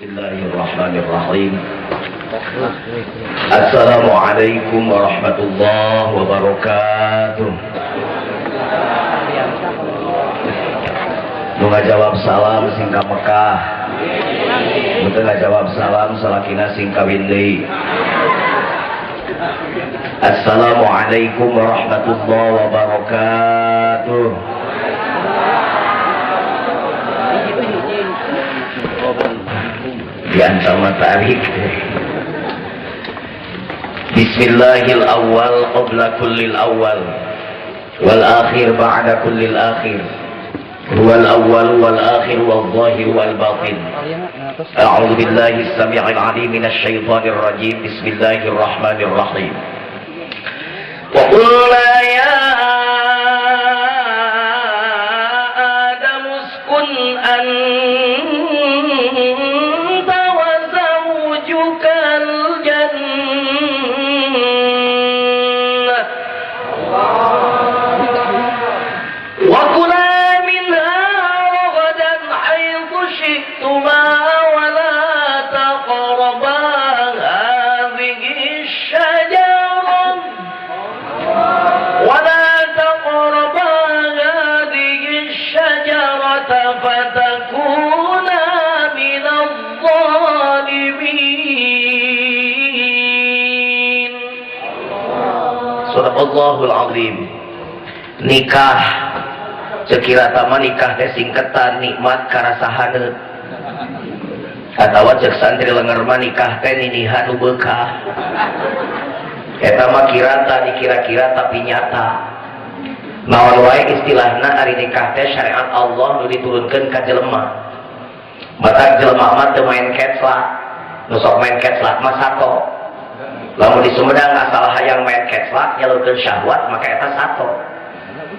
Bismillahirrahmanirrahim. Assalamualaikum warahmatullahi wabarakatuh. Nu ngajawab salam sing ka Mekah, betul ngajawab salam salakina sing kawin deui. Assalamualaikum warahmatullahi wabarakatuh. Diantar matarik. Bismillahil awwal qabla kullil awwal wal akhir ba'da kullil akhir. Huwal awwal wal akhir wal zahir wal batin. A'udzu billahi as-sami'il 'alim minasy syaithanir rajim. Bismillahirrahmanirrahim. Wa qulna ya Adam uskun Allahul Azim. Nikah sekira tama nikah teh singketan nikmat karasahaneut atawa cek santri lenger mah nikah teh ninihan nu beukah eta mah kirata dikira-kira tapi nyata. Naon wae istilahna ari nikah teh syariat Allah nu diturunkeun ka jelema. Matak jelema mah teu main keclak, nu sok main keclak mah sato. Lamun di Sumedang asal hayang main keclak nyalurkeun syahwat maka eta sato.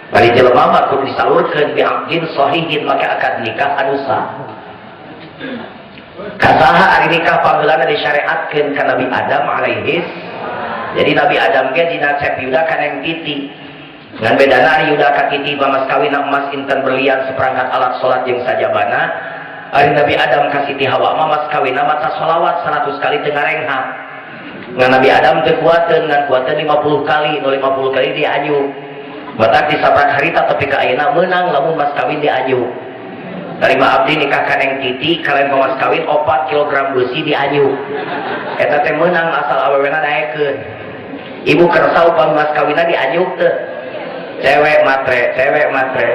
Bari jelema mah kudu disalurkeun bi aqdin sahihin maka akad nikah anu sah. Kasaha ari nikah panggeulana disyariatkeun ka Nabi Adam alaihis. Jadi Nabi Adam ge dina cep yuda kaneng titi. Ngan bedana ari yuda ka titi mas kawin emas inten berlian seperangkat alat salat jeung sajabana. Ari Nabi Adam ka Siti Hawa mah mas kawin maca sholawat 100 kali teu ngarengha. Ngan Nabi Adam teu kuateun ngan kuateun 50 kali, 50 kali dianyu. Batak di sabrak harita tapi ka ayeuna meunang lamun mas kawin dianyu. Tarima abdi nikah kaneng titi kalian mas kawin 4 kg besi dianyu. Eta teh meunang asal awewena naekeun. Ibu kersa upami mas kawinna dianyu teu. Cewek matre.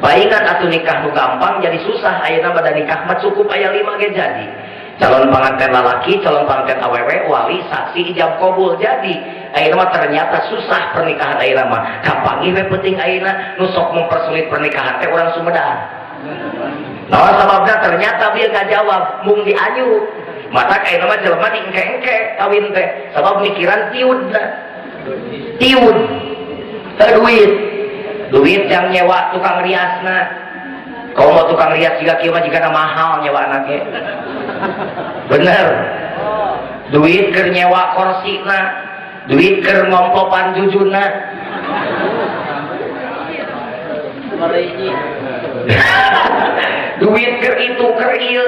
Paingan atuh nikah nu gampang jadi susah ayeuna bada nikah mah cukup aya 5 ge jadi. Calon pengantin lalaki, calon pengantin awewe, wali, saksi, ijab kabul jadi. Ayeuna mah ternyata susah pernikahan ayeuna mah. Kapangi we penting ayeuna nu sok mempersulit pernikahan teh urang Sumedang. Nah sababna ternyata dia ngajawab mung dianyu. Matak ayeuna mah jelema diengke-engke kawin teh. Sabab mikiran tiudna. Tiud. Teu duit yang nyewa tukang riasna. Kau mau tukang rias juga kieu mah jigana mahal nyewa anaknya. Bener. Duit keur nyewa korsina, duit keur ngompopan jujuna. Duit keur itu keur ieu.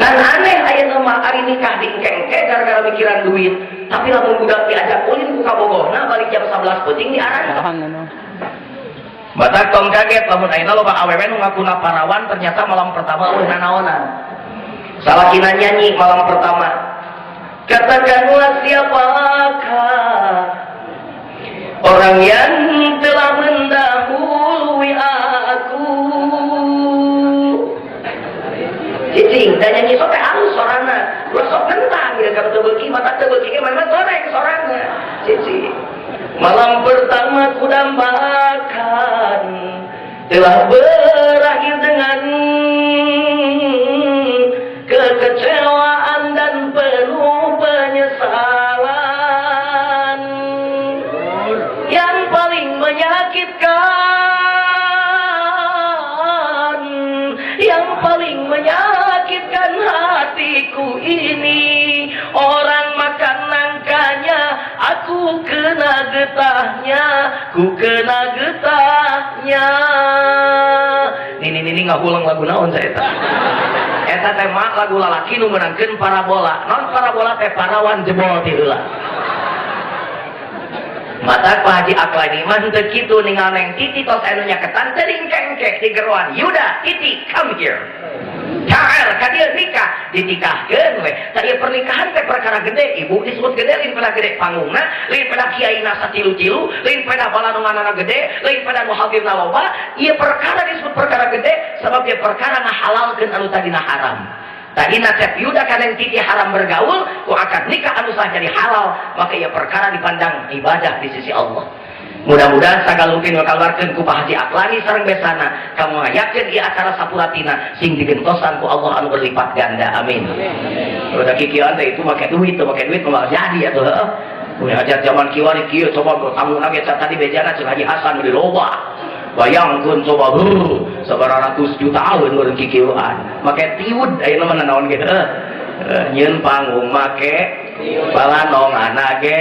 Ngan aneh ayeuna mah ari nikah diengke-engke gara-gara mikiran duit. Tapi lamun budak diajak ulin ku kabogohna balik jam 11 peuting diarana. Batak tong kaget lamun ayeuna loba awewe nu ngakuna parawan ternyata malam pertama eueuh nanaonan. Salakina nyanyi malam pertama. Katakanlah siapakah orang yang telah mendahului aku. Cicing dan nyanyi sok teh halus sorana. Lu sok nentang ya ka teu beuki mata teu beuki ge mana soreng sorana. Cicing. Malam pertama ku dambakan telah berakhir dengan kekecewaan dan penuh penyesalan. Yang paling menyakitkan, yang paling menyakitkan hatiku ini, orang makan nangkanya aku kena getahnya, ku kena getahnya. Ini ngahulang lagu naon saya tak. Eta teh mah lagu lalaki nu meunangkeun parabola. Non parabola teh parawan jebol ti heula. Mata Pak Haji Aklani mah teu kitu ningal neng Titi tos anu nyaketan teh dingkengkek di geruan. Yuda, Titi, come here. Ta'al ka dieu nikah ditikahkeun we. Tah ieu pernikahan teh perkara gede, ibu disebut gede lain pada gede panggungna, lain pada kiaina satilu-tilu, lain pada balanunganana gede, lain pada nu hadirna loba. Ieu perkara disebut perkara gede sebab ieu perkara ngahalalkeun anu tadina haram. Tadina teh yuda kana Titi haram bergaul, ku akad nikah anu sah jadi halal, maka ieu perkara dipandang ibadah di sisi Allah. Mudah-mudahan sagalungkeun kaluarkeun ku Pak Haji Aklani sareng besana kamu ngayakeun ieu acara sapuratina sing digentosan ku Allah anu berlipat ganda. Amin. Udah kikieuan teh itu make duit mah jadi atuh heuh. Udah hajat zaman kieu kieu coba bertanggung ge tadi bejana ceuk Haji Hasan di loba. Bayangkeun coba sabaraha ratus juta aweun meureun kikieuan. Make tiud ayeuna mah naon ge heuh. Nyeun panggung make balanongana ge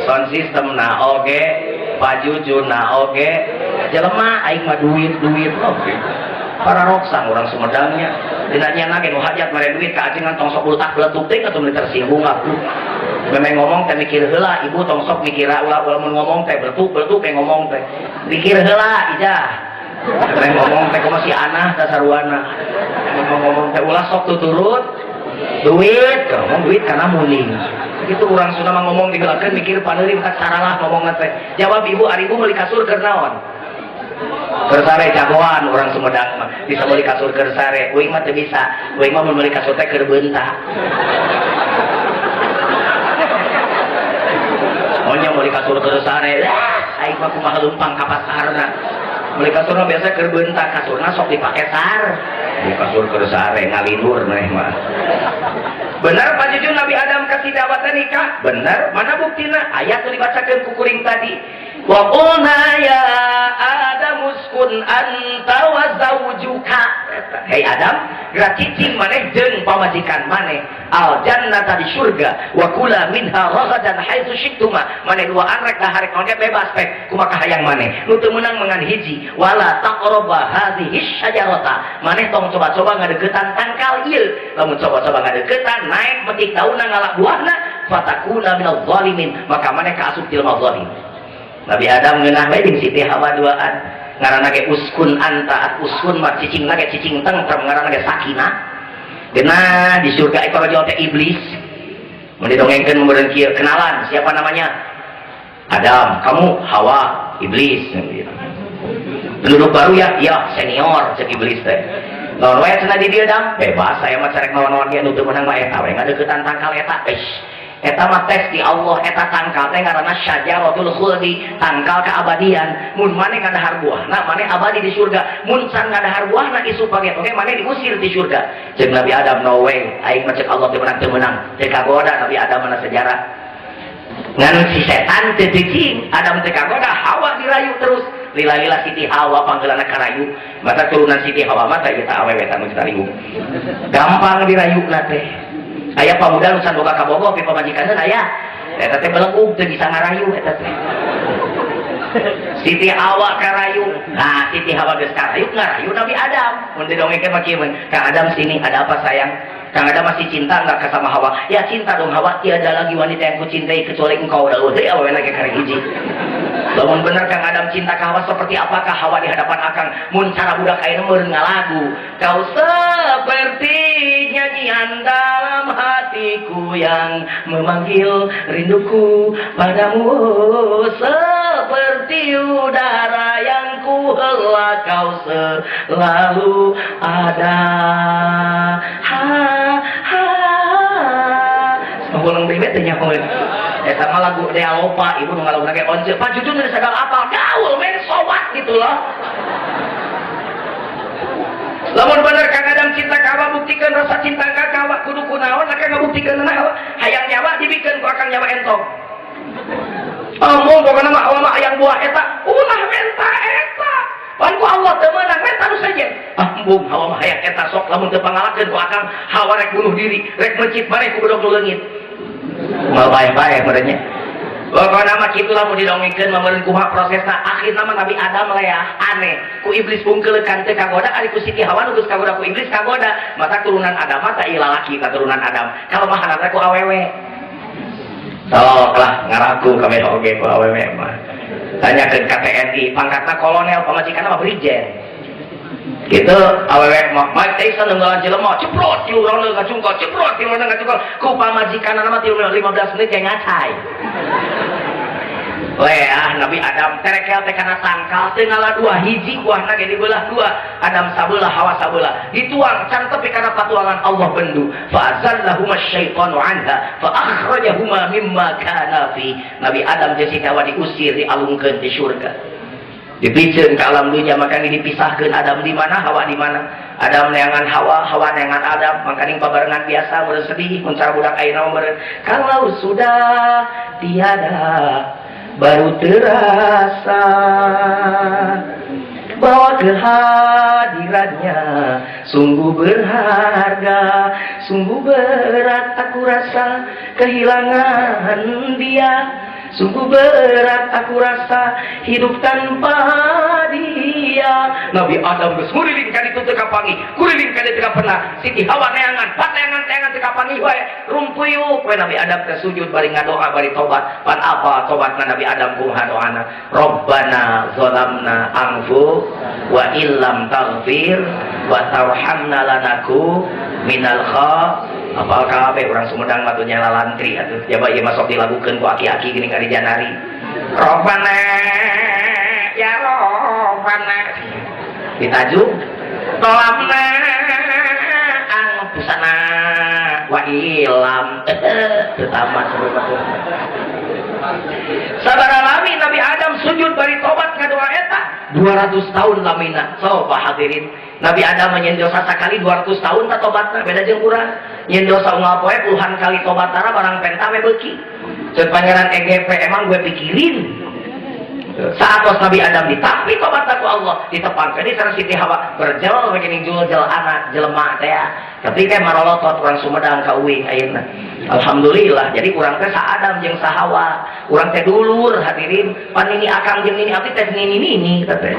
sound system na oge pajujuna oge jelema aing mah duit oge para roksang orang Sumedangnya dina nyana ge nu hajat mere duit ka ajengan tong sok ultak beletuk teh atuh tersinggung aku memang ngomong teh mikir heula ibu tong sok mikir ulah mun ngomong teh beletuk teh ngomong teh mikir heula ijah memang ngomong teh kumaha si anah dasaruana ngomong teh ulah sok tuturut duit ngomong duit karena muning itu orang Sunda mah ngomong digelakeun mikir paneurim tak saralah ngomong teh jawab ibu ari ibu meuli kasur keur naon keur sare jagoan orang Sumedang mah bisa meuli kasur keur sare uing mah teu bisa uing mah mun meuli kasur teh keur beunta monya meuli kasur keur sare aing mah kumaha leumpang ka pasarna meuli kasur mah biasa keur beunta kasurna sok dipake sar kasur keur sare ngalinur maneh mah. Benar Pak Jujun Nabi Adam kasih dawatan nikah? Benar. Mana buktina? Ayat yang dibacakan kukuring tadi. Wa qulna ya Adam uskun anta wa zawjuka. Hei Adam, gerak cicing maneh jeung pamajikan maneh al jannata di surga wa kula minha ragadan haitsu syiktuma. Maneh duaan rek daharek naon bebas pek kumaha hayang maneh. Nu teu meunang mangan hiji wala taqraba hadhihi syajarata. Maneh tong coba-coba ngadeuketan tangkal ieu. Lamun coba-coba ngadeuketan naik metik daunna ngalak buahna fatakuna minadh zalimin. Maka maneh kaasup jelema zalim. Nabi Adam ngeunah bae jeung Siti Hawa duaan. Ngaranna ge uskun anta uskun mah cicingna ge cicing tentrem ngaranna ge sakinah. Geuna di surga ekor jawa teh iblis. Mun didongengkeun meureun kieu kenalan siapa namanya? Adam, kamu Hawa, iblis. Penduduk baru ya? Iya, senior cek iblis teh. Naon wae cenah di dieu Dam? Bebas saya mah carek naon-naon dia nu teu meunang mah eta we ngadeuketan tangkal eta. Eta mah tes di Allah, eta tangkal teh ngaranna syajaratul khuldi, tangkal keabadian. Mun maneh ngadahar buahna, maneh abadi di surga. Mun can ngadahar buahna isu page-page maneh diusir di surga. Jeung Nabi Adam no way, aing mah cek Allah teu meunang. Teu kagoda Nabi Adam mana sejarah. Ngan si setan teu cicing, Adam teu kagoda, Hawa dirayu terus. Lila-lila Siti Hawa panggeulana karayu. Mata turunan Siti Hawa mah teh eta awewe tanu ditariu. Gampang dirayuna teh. Aya pamuda nu can boga kabogoh ke pamajikanna aya. Eta teh belengug teu bisa ngarayu eta teh. Siti Hawa karayu. Nah, Siti Hawa geus karayu ngarayu Nabi Adam. Mun didongengkeun mah kieu, Kang Adam sini ada apa sayang? Kang Adam masih cinta enggak ke sama Hawa? Ya cinta dong Hawa, tiada lagi wanita yang kucintai kecuali engkau dahulu. Heuh awewe lagi karek hiji. Lamun bener Kang Adam cinta ke Hawa seperti apakah Hawa di hadapan Akang? Mun cara budak ayeuna meureun ngalagu. Kau seperti nyanyian dalam hatiku yang memanggil rinduku padamu, seperti udara yang ku hela kau selalu ada. Ngomong bebet teh nyaho. Eta mah lagu Dea Lopa, ibu nu ngalagunan ge once. Pak Jujun geus sagala apal gaul men sobat gitu loh. Lamun bener Kang Adam cinta ka Hawa buktikeun rasa cinta ka Hawa kudu kunaon aka ngabuktikeun naon? Hayang nyawa dibikeun ku Akang nyawa entong. Mung pokona mah Hawa mah hayang buah eta, ulah menta eta. Pan ku Allah teu meunang menta nu saja. Mung Hawa mah hayang eta sok lamun teu pangalakeun ku Akang Hawa rek bunuh diri, rek mencit maneh ku bedog nu leungit. Mal bae-bae merenya. Pokoknya nama kitu lah mau didongengkeun meureun kumaha prosesna. Akhirna mah Nabi Adam leah aneh. Ku iblis pungkeulekan teu kagoda ari ku Siti Hawa geus kagoda ku iblis kagoda. Mata turunan Adam mah teh lalaki katurunan Adam. Kalau mah hanana ku awewe. Sok lah ngaraku kami oge ku awewe mah. Tanyakeun ka TNI, pangkatna kolonel, pamajikanna mah brigjen. Gitu awewe Mike Tyson nunggalan jelema ceprot ti urang ngacungkol ceprot ti urang ngacungkol ku pamajikanna mah 15 menit kayak ngacai. Nabi Adam terekel teh kana tangkal teu ngala dua hiji buahna ge dibelah dua Adam sabelah Hawa sabelah dituang can tepi kana patuangan Allah bendu fa azallahuma syaitanu anha fa akhrajahuma mimma kana fi. Nabi Adam jeung Siti Hawa diusir dialungkeun di surga dipicen ke alam dunia, makanya dipisahkan Adam di mana, Hawa di mana. Adam neangan Hawa, Hawa neangan Adam, makanya pabarengan biasa bersedih, mencara budak ayeuna meureun. Kalau sudah tiada baru terasa bahwa kehadirannya sungguh berharga, sungguh berat aku rasa kehilangan dia. Sungguh berat aku rasa hidup tanpa dia. Nabi Adam geus nguriling ka ditu teu kapangi, kuriling ka ditu pernah. Siti Hawa neangan, patengan teu kapangi wae. Rumpuyuk we Nabi Adam teh sujud bari ngadoa bari tobat. Pan apa tobatna Nabi Adam kumaha doana? Rabbana zalamna anfu wa illam taghfir wa tarhamna lanaku minal apal kabeh urang Sumedang mah tuh nyala lantri atuh coba ieu mah sok dilagukeun ku aki-aki gini ka di janari Robbana ya Robbana ditajuk tolamna angpusana wa ilam teu tamat sabaraha lami Nabi Adam sujud bari tobat ngadoa eta 200 tahun lamina. So hadirin Nabi Adam nyen dosa sakali 200 tahun tak tobatna beda jeung urang nyen dosa unggal poe puluhan kali tobatna barang penta we beuki. Ceuk pangeran EGP emang gue pikirin saatos Nabi Adam ditampi tobatna ku Allah ditepangkeun di sareng Siti Hawa berjel begini jul-jel anak jelema teh tapi teh marolotot urang Sumedang ka uing ayeuna. Alhamdulillah jadi urang teh sa Adam jeung sa Hawa urang teh dulur hadirin pan ini akang jeung ini abdi teh ini teh.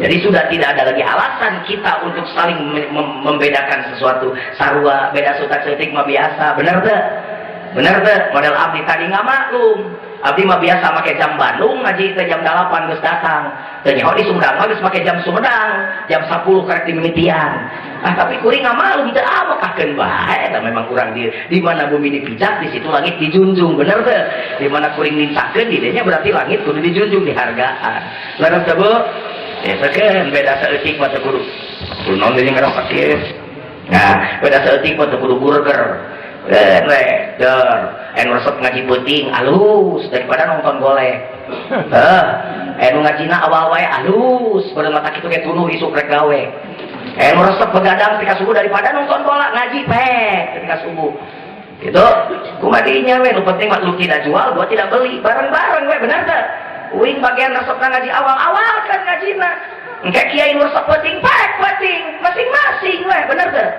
Jadi sudah tidak ada lagi alasan kita untuk saling membedakan sesuatu. Sarua beda suta ceutik mah biasa, bener teh? Bener teh? Model abdi tadi nggak maklum. Abdi mah biasa pakai jam Bandung ngaji teh jam 8 geus datang. Teh nyaho di Sumedang mah geus make jam Sumedang, jam 10 karek dimimitian. Tapi kuring nggak maklum teh kahkeun bae eta memang kurang di mana bumi dipijak di situ langit dijunjung, bener teh? Di mana kuring nincakeun di dinya berarti langit kudu dijunjung dihargaan. Laras teh ya sekian beda seetik mah teu kudu non jeung ngerokok ieu. Nah, beda seetik mah teu kudu burger. Enu resep ngaji peuting alus daripada nonton golek. Enu ngajina awal wae alus, beurang mata kitu ge tunuh isuk rek gawe. Enu resep begadang ketika subuh daripada nonton bola ngaji pek ketika subuh. Itu kumaha dinya we nu penting mah lu tidak jual, gua tidak beli, bareng-bareng we bener teh. Uing bagian resepna ngaji awal-awal kan ngajina engke kiai resep penting masing-masing we bener teh.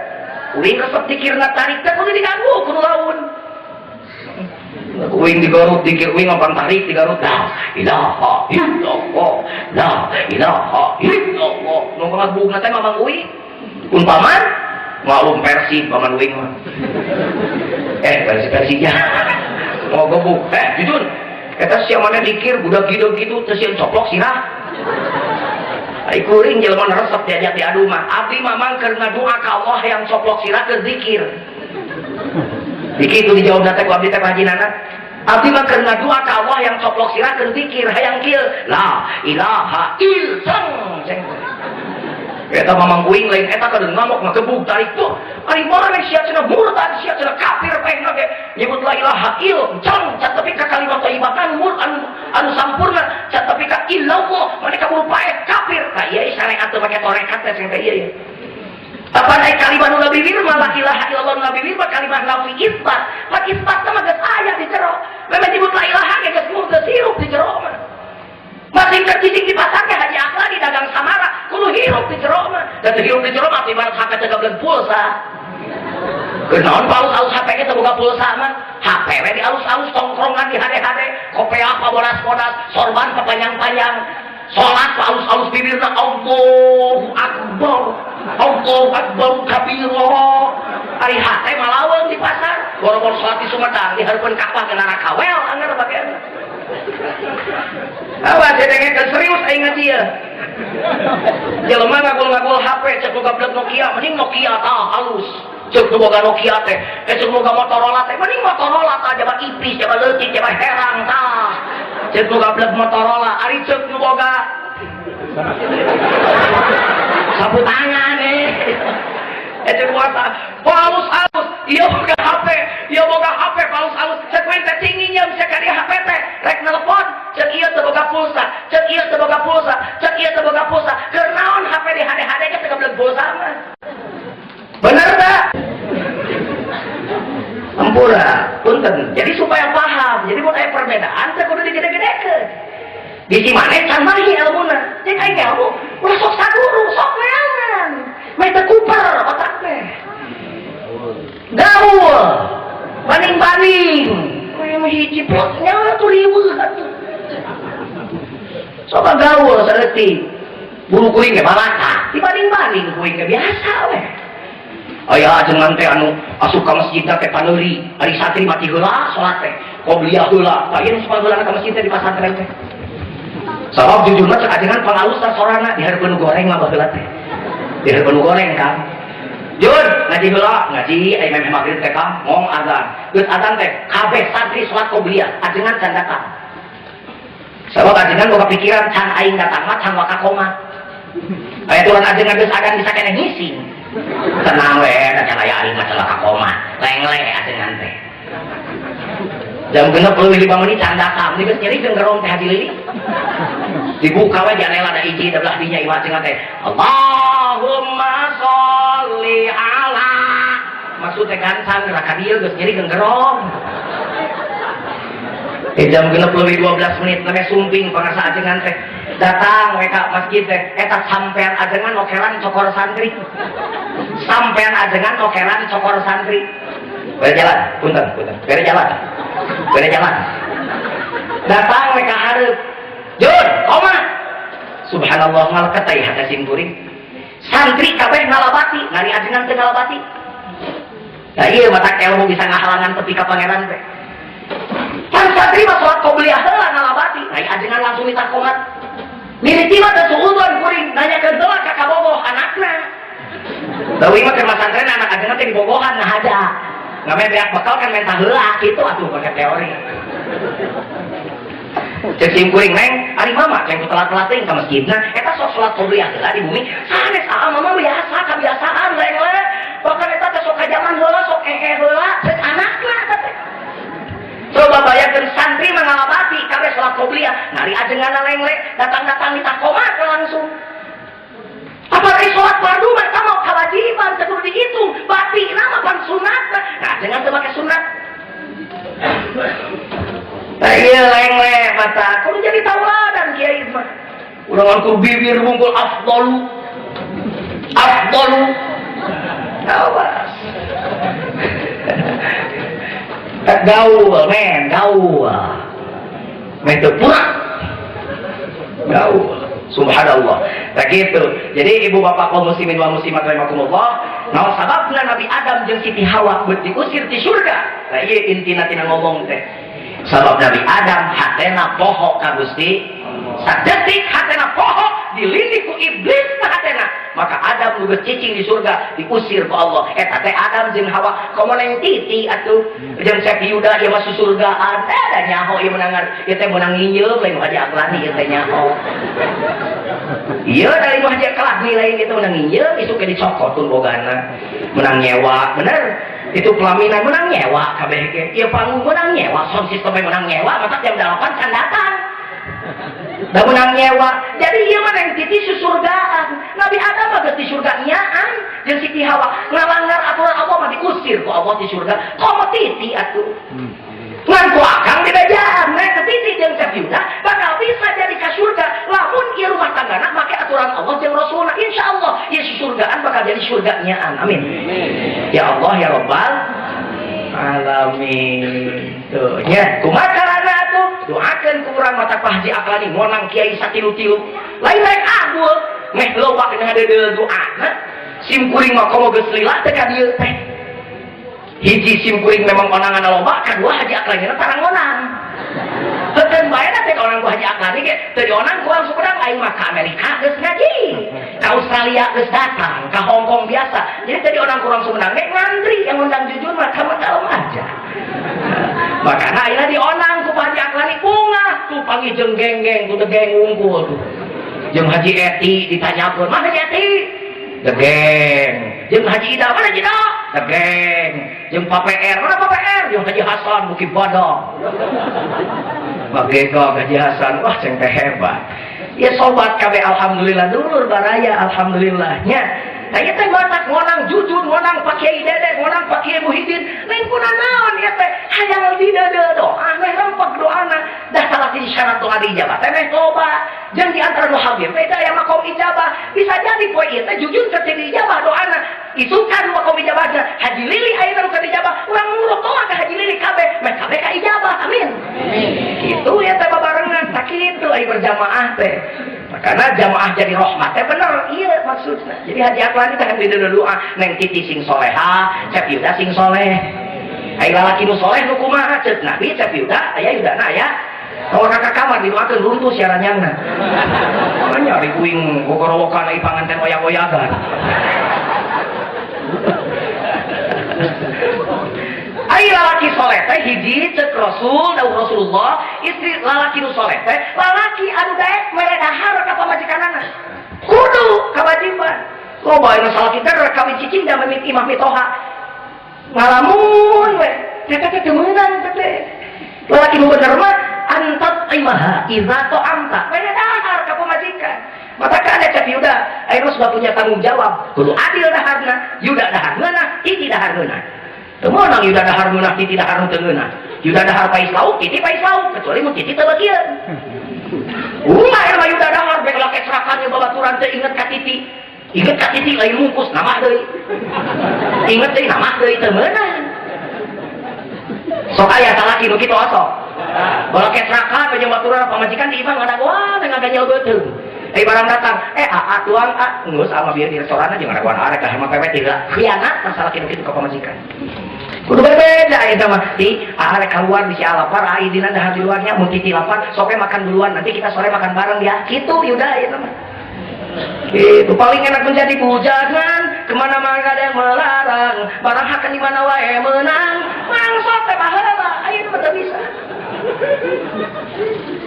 Uing resep dikirna tarik teh kudu diganggu kudu laun. Uing digarut dikir uing ngapang tarik digarut la ilaha illallah la ilaha illallah nu ngagugna teh mamang uing umpaman maklum Persib paman uing mah Persija mau gebuk jujur eta sia mana dikir budak hidup gitu teu sieun coplok sirah. Ai kuring jelema resep diajak diadu mah abdi mamang keur ngadoa ka Allah yang coplok sirah keur zikir. Dikitu dijawab teh ku abdi teh rajinana. Abdi mah keur ngadoa ka Allah yang coplok sirah keur zikir hayang kieu la ilaha illallah. Eta mamang uing lain eta keur ngamuk ngagebuk tarik tuh. Ari mana sia cenah murtad sia cenah kafir pehna ge nyebut la ilaha illallah can tapi ka kalimat thayyibatan mur anu sampurna can tapi ka illallah mane kaburu pae kafir ka ieu syariat teu make torekat teh sing ieu ya. Apa naik kalimat nu bibir mah la ilaha illallah nu bibir mah kalimat nafi isbat. Mah isbat mah geus aya di jero. Memang nyebut la ilaha ge geus geus hirup di jero mah. Masing tercicing di pasarnya haji akla di dagang samara kudu hirup di jero mah. Dan hirup di jero mah ibarat hak teh pulsa. Kenaon alus-alus HP kita buka pulsa mah HP we di alus-alus tongkrongan di hade-hade kopiah pabodas-bodas sorban kepanjang-panjang sholat alus-alus bibirna Allahu Akbar kabiro ari hate malaweung di pasar boro-boro sholat di Sumedang di hareupeun Ka'bah ke neraka kawel anggar bagian awas dengekeun serius aing ngaji ya jelema ngagul-ngagul HP cek boga Nokia mending Nokia tah halus cek boga Nokia teh cek boga Motorola teh mending Motorola tah jabat ipis jabat leutik jabat herang tah cek boga Motorola ari cek boga sapu tangan cek boga halus ieu boga HP halus cek we teh tingginya bisa ka di HP teh rek nelpon cek ieu teu boga pulsa cek ieu teu boga pulsa keur naon HP di hade-hade teh kebelet pulsa mah bener tak? Ampura, punten. Jadi supaya paham, jadi mun aya perbedaan teh kudu digede-gedekeun. Bisi maneh can mari ilmuna. Cek aing ilmu, ulah sok saguru, sok neangan. Meh teu kuper otak teh. Gaul, banding-banding. Meh mah hiji plotnya atuh riweuh atuh. Coba gaul saeutik. Buru kuing ge malaka, dibanding-banding kuing ge biasa weh. Aya ajengan teh anu asup ka masjid teh paneuri ari santri mati heula salat teh qobliyah heula ta ieu supaya heula ka masjid teh di pasantren teh sabab jujurna cek ajengan pangalus teh sorana di hareupeun goreng mah heula teh di hareupeun goreng kan Jun ngaji heula ngaji aya meh magrib teh ka ngong azan geus azan teh kabeh santri salat qobliyah ajengan can datang sabab ajengan boga pikiran can aing datang mah can waka koma aya turun ajengan geus adan bisa keneh ngising tenang we da cara aing mah celaka koma lengle ajengan teh jam 6:05 menit candaka geus nyeri jeung gerong teh hadi leuwih dibuka we jandela da hiji da belah dinya ieu ajengan teh Allahumma sholli ala maksud teh gansan gerak ka dieu geus nyeri jeung gerong jam 6:12 menit namanya sumping pangarsa ajengan teh datang mereka masjid teh eta sampean ajengan okelan cokor santri sampean ajengan okelan cokor santri bere jalan punten bere jalan datang mereka hareup Jun koma subhanallah ngaleket teh hate simkuring santri kabeh ngalabati ngari ajengan teh ngalabati da ieu mata ilmu bisa ngahalangan tepi ka pangeran teh kan santri mah salat qobliyah heula ngalabati ngari ajengan langsung minta komat militi mah teu suudon kuring nanyakeun heula ka kabogoh anakna. Dawi mah keur masantren anak ajengan teh dibogohan ngahaja. Ngame beak bekal kan menta heula kitu atuh pakai teori. Cek sim kuring neng, ari mama cek telat-telat teh ka masjidna eta sok salat qobliyah heula di bumi. Sanes mama biasa kebiasaan le. Bahkan eta teh sok ka zaman heula sok heula cek anakna teh. Coba bayangkan santri mengalabati kabeh salat qobliyah ngari ajengan lengle datang-datang minta komat langsung apalagi sholat fardu mah sama kewajiban kudu dihitung bati nama pan sunat nah ajengan teu make sunat nah ieu lengle mata kudu jadi tauladan kiai mah urang angkur bibir bungkul afdalu awas gaul men gaul teu pura gaul subhanallah tak gitu jadi ibu bapak kaum muslimin wal muslimat rahimakumullah naon sababna Nabi Adam jeung Siti Hawa beut diusir di surga nah ieu intina tina ngomong teh sabab Nabi Adam hatena poho ka Gusti sadetik hatena poho dilindik ku iblis ka hatena maka Adam nu cicing di surga diusir ku Allah eta teh Adam jeung Hawa komo neng titi atuh jeung Syekh Yuda ieu mah susurgaan da nyaho ieu meunang ieu teh meunang nginyeum lain haji aklani ieu teh nyaho ieu dari haji aklani lain itu meunang nginyeum isuk ge dicokotun bogana meunang nyewa bener itu pelaminan menang nyewa kabeh ge ieu panggung menang nyewa sound system menang nyewa maka jam 8 can datang da menang nyewa jadi ieu mah neng titi susurgaan Nabi Adam mah geus di surga nyaan jeung Siti Hawa ngalanggar aturan Allah mah diusir ku Allah di surga komo titi atuh Ngan ku akang beda jam, nah ketiti jeung Cep Yuda bakal bisa jadi ka surga lamun ieu rumah tanggana make aturan Allah jeung Rasulna. Insyaallah ieu surgaan bakal jadi surganyaan. Amin. Ya Allah ya Rabbal alamin. Tuh nya kumaha carana atuh? Doakeun ku urang mata Pak Haji Aklani ngonang kiai satilu-tilu. Lain rek abul, meh loba kena deudeu doana. Sim kuring mah komo geus lila teh ka dieu teh. Hiji sim kuring memang onangan loba, kedua Haji Aklani tarang onang. Heukeun bae teh onang ku Haji Aklani ge teu dionang ku orang Sumedang aing mah ka Amerika geus ngaji. Ka Australia geus datang, ka Hong Kong biasa. Jadi tadi orang ku orang Sumedang ge ngantri yang undang jujur mah ka Mekah aja. Makana ayeuna dionang ku Haji Aklani bunga tuh panggil jeung geng-geng tuh geng unggul tuh. Jeung Haji Eti ditanyakeun, "Mana Haji Eti?" Degeng. Jeung Haji Ida, "Mana Haji Ida?" Degeng. Jeung Pak PR, "Mana Pak PR?" Jeung Haji Hasan Bukit Bodong. Magego Haji Hasan, wah ceng teh hebat. Ya sobat kabeh alhamdulillah dulur baraya alhamdulillahnya. Tanya teh batak ngonang jujur, ngonang Pak Kiai Dede, ngonang Pak Kiai Muhyiddin, lain kuna naon ya teh hayang dideudeul doa, meh rempeg doana, dah salah siji syarat doa dijabah teh meh loba. Jeung di antara doa habib beda yang makom ijabah. Bisa jadi poe ieu teh jujur teh dijabah doana. Isukan makom ijabahna, Haji Lili ayeuna nu dijabah, urang nurut doa ka Haji Lili kabeh, meh kabeh ka ijabah. Amin. Kitu ya teh babarengan sakitu aya berjamaah teh. Karena jamaah jadi rahmat teh bener iya maksudnya. Jadi Haji Aklani teh deudeul doa neng Titi sing soleha, Cep Yuda sing soleh. Ai lalaki nu soleh nu kumaha ceuk Nabi Cep Yuda aya Yudana aya. Orang ka kamar didoakeun runtuh siarannyangna. Nyari kuing gogorowokan ai panganten oyag-oyagan. Ai lalaki soleh teh hiji ceuk Rasul dawuh Rasulullah istri lalaki nu soleh teh lalaki anu daek mere dahar ka pamajikanana kudu kawajiban loba anu salaki teh rek kawin cicing da mimiti imah mitoha ngalamun we teh teu meunang teh lalaki nu bener mah antat imaha idza ta'amta mere dahar ka pamajikan mata kana Cep Yuda ayeuna sudah punya tanggung jawab kudu adil daharna Yuda dahar ngeunah Titi dahar ngeunah. Temenang Yuda dahar ngeunah Titi dahar teu ngeunah. Yuda dahar pais lauk, Titi pais lauk, kecuali mun Titi teu bagian. Ulah mah Yuda dahar bek lake serakan jeung babaturan teu inget ka Titi. Inget ka Titi lain mungkus nama deui. Inget deui nama deui teu meunang. Sok aya salaki nu kitu sok. Balake serakan jeung babaturan pamajikan di imah ngadagoan ngaganyel beuteung. Barang datang, tuang, ngus sama biar di restoran aja ngadaguan arek lah emang pepet tidak khianat masalah kitu-kitu ke pamajikan. Kudu berbeda ya mah di arek keluar di si alapar dina dahar di luarnya mun Titi lapar sore makan duluan nanti kita sore makan bareng ya gitu Yuda ya mah. Itu paling enak menjadi bujangan kemana-mana ada yang melarang barang hakan di mana wae menang mangsot teh baheula ayeuna mah teu bisa.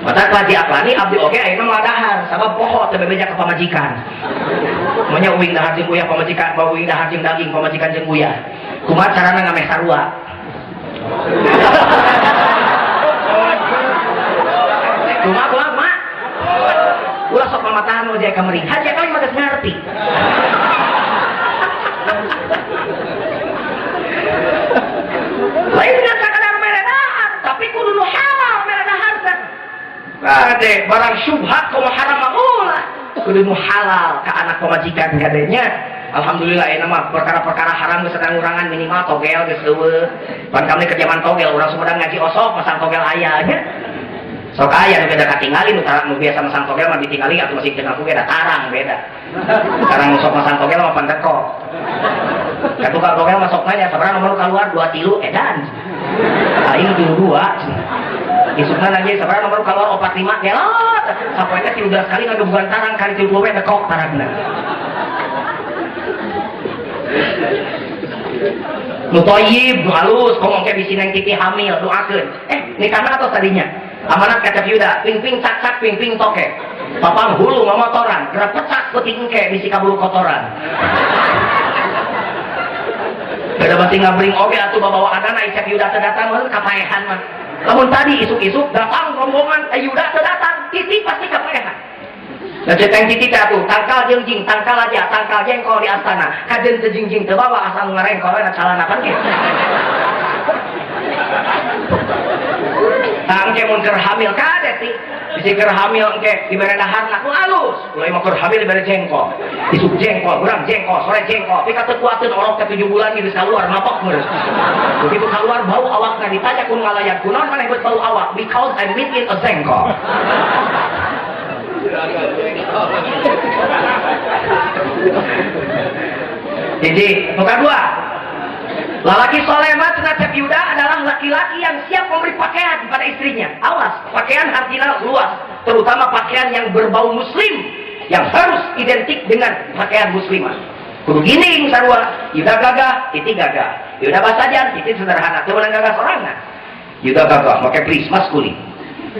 Mata Haji Aklani abdi oge ayeuna ngadahar sabab poho teu bebeja ka pamajikan. Monya uing dahar jeung uyah pamajikan, bawa uing dahar jeung daging pamajikan jeung uyah. Kumaha carana ngameh sarua? Kumaha mak? Ulah sok mamatahan ojek kamering. Haji Aklani mah geus ngarti. Lain dengan sakadar mere dahar, tapi kudu nu halal mere daharna. Kade barang syubhat komo haram ulah kudu nu halal ka anak pamajikan kadenya. Alhamdulillah enak mah perkara-perkara haram geus sedang urangan minimal togel geus eueuh. Pan kami ke zaman togel urang Sumedang ngaji osok masang togel aya nya. Sok aya nu beda katingali nu tarang nu biasa masang togel mah ditinggali atuh masih teu ngaku beda tarang beda. Tarang sok masang togel mah pandeko. Katu ka togel masuk nanya sabaraha nomor keluar 2 3 edan. Aing 2. Isukna nanya sabaraha nomor keluar 45 gelot. Sapoe teh 13 kali ngagebugan tarang kali 30 we dekok tarangna. Nu toyib, nu halus, ngomong ke bisi neng Titi hamil, doakeun. Nikahna atau tadinya? Amanat kata Yuda, ping-ping cak-cak, ping-ping toke. Papang hulu ngomotoran, gerak pecak peuting ke bisi kabulu kotoran. Beda bati ngabring oge atuh bawa adana Cep Yuda teu datang meureun kapaehan mah. Lamun tadi isuk-isuk datang rombongan Yuda teu datang, Titi pasti kapaehan. Da ceteng Titi teh atuh tangkal jengjing, tangkal aja, tangkal jengkol di astana. Kajen teu jingjing teu bawa asal ngarengkol na calana kan kieu. Engke mun keur hamil kade ti. Bisi keur hamil engke dibere daharna nu alus. Ulah mah keur hamil dibere jengkol. Isuk jengkol, urang jengkol, sore jengkol. Pika teu kuateun orok ke 7 bulan geus kaluar napok meureus. Begitu keluar bau awakna ditanya ku ngalayan kunaon maneh beut bau awak? Because I meet in a jengkol. Jadi, nomor kedua, lelaki soleh cenah Cep Yuda adalah laki-laki yang siap memberi pakaian kepada istrinya. Awas, pakaian artinya luas, terutama pakaian yang berbau muslim, yang harus identik dengan pakaian muslimah. Kudu gini sarua, Yuda gagah, titi gagah. Yuda basajan, titi sederhana, teu meunang gagah sorangan. Yuda gagah, make bris maskulin.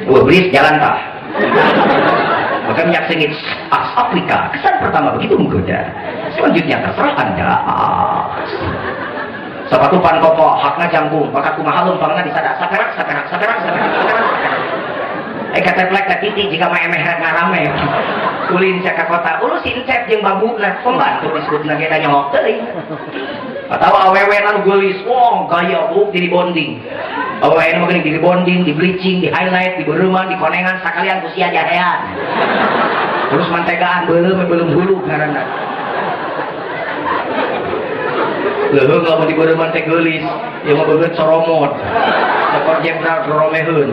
Bris jalan tah. Maka minyak sengit aks Afrika, kesan pertama begitu menggoda. Selanjutnya terserah Anda. Sepatu pan kopo, hakna jangkung, maka kumaha lempangna disada. Saperak. Keteplek ke titi jika mah emeh ngarame. Ulin cek kota, ulu sincep jeung babuna, pembantu disebutna ge da nyok teuing. Atau awewe anu geulis, wong gaya buk di bonding. Awewe anu geuning di bonding, di bleaching, di highlight, di beureumang, di konengan sakalian ku sia jarean. Terus mantegaan belum hulu ngaranna. Leuheung lamun di beureumang teh geulis, ieu mah beungeut coromot. Sekor jenderal romeheun.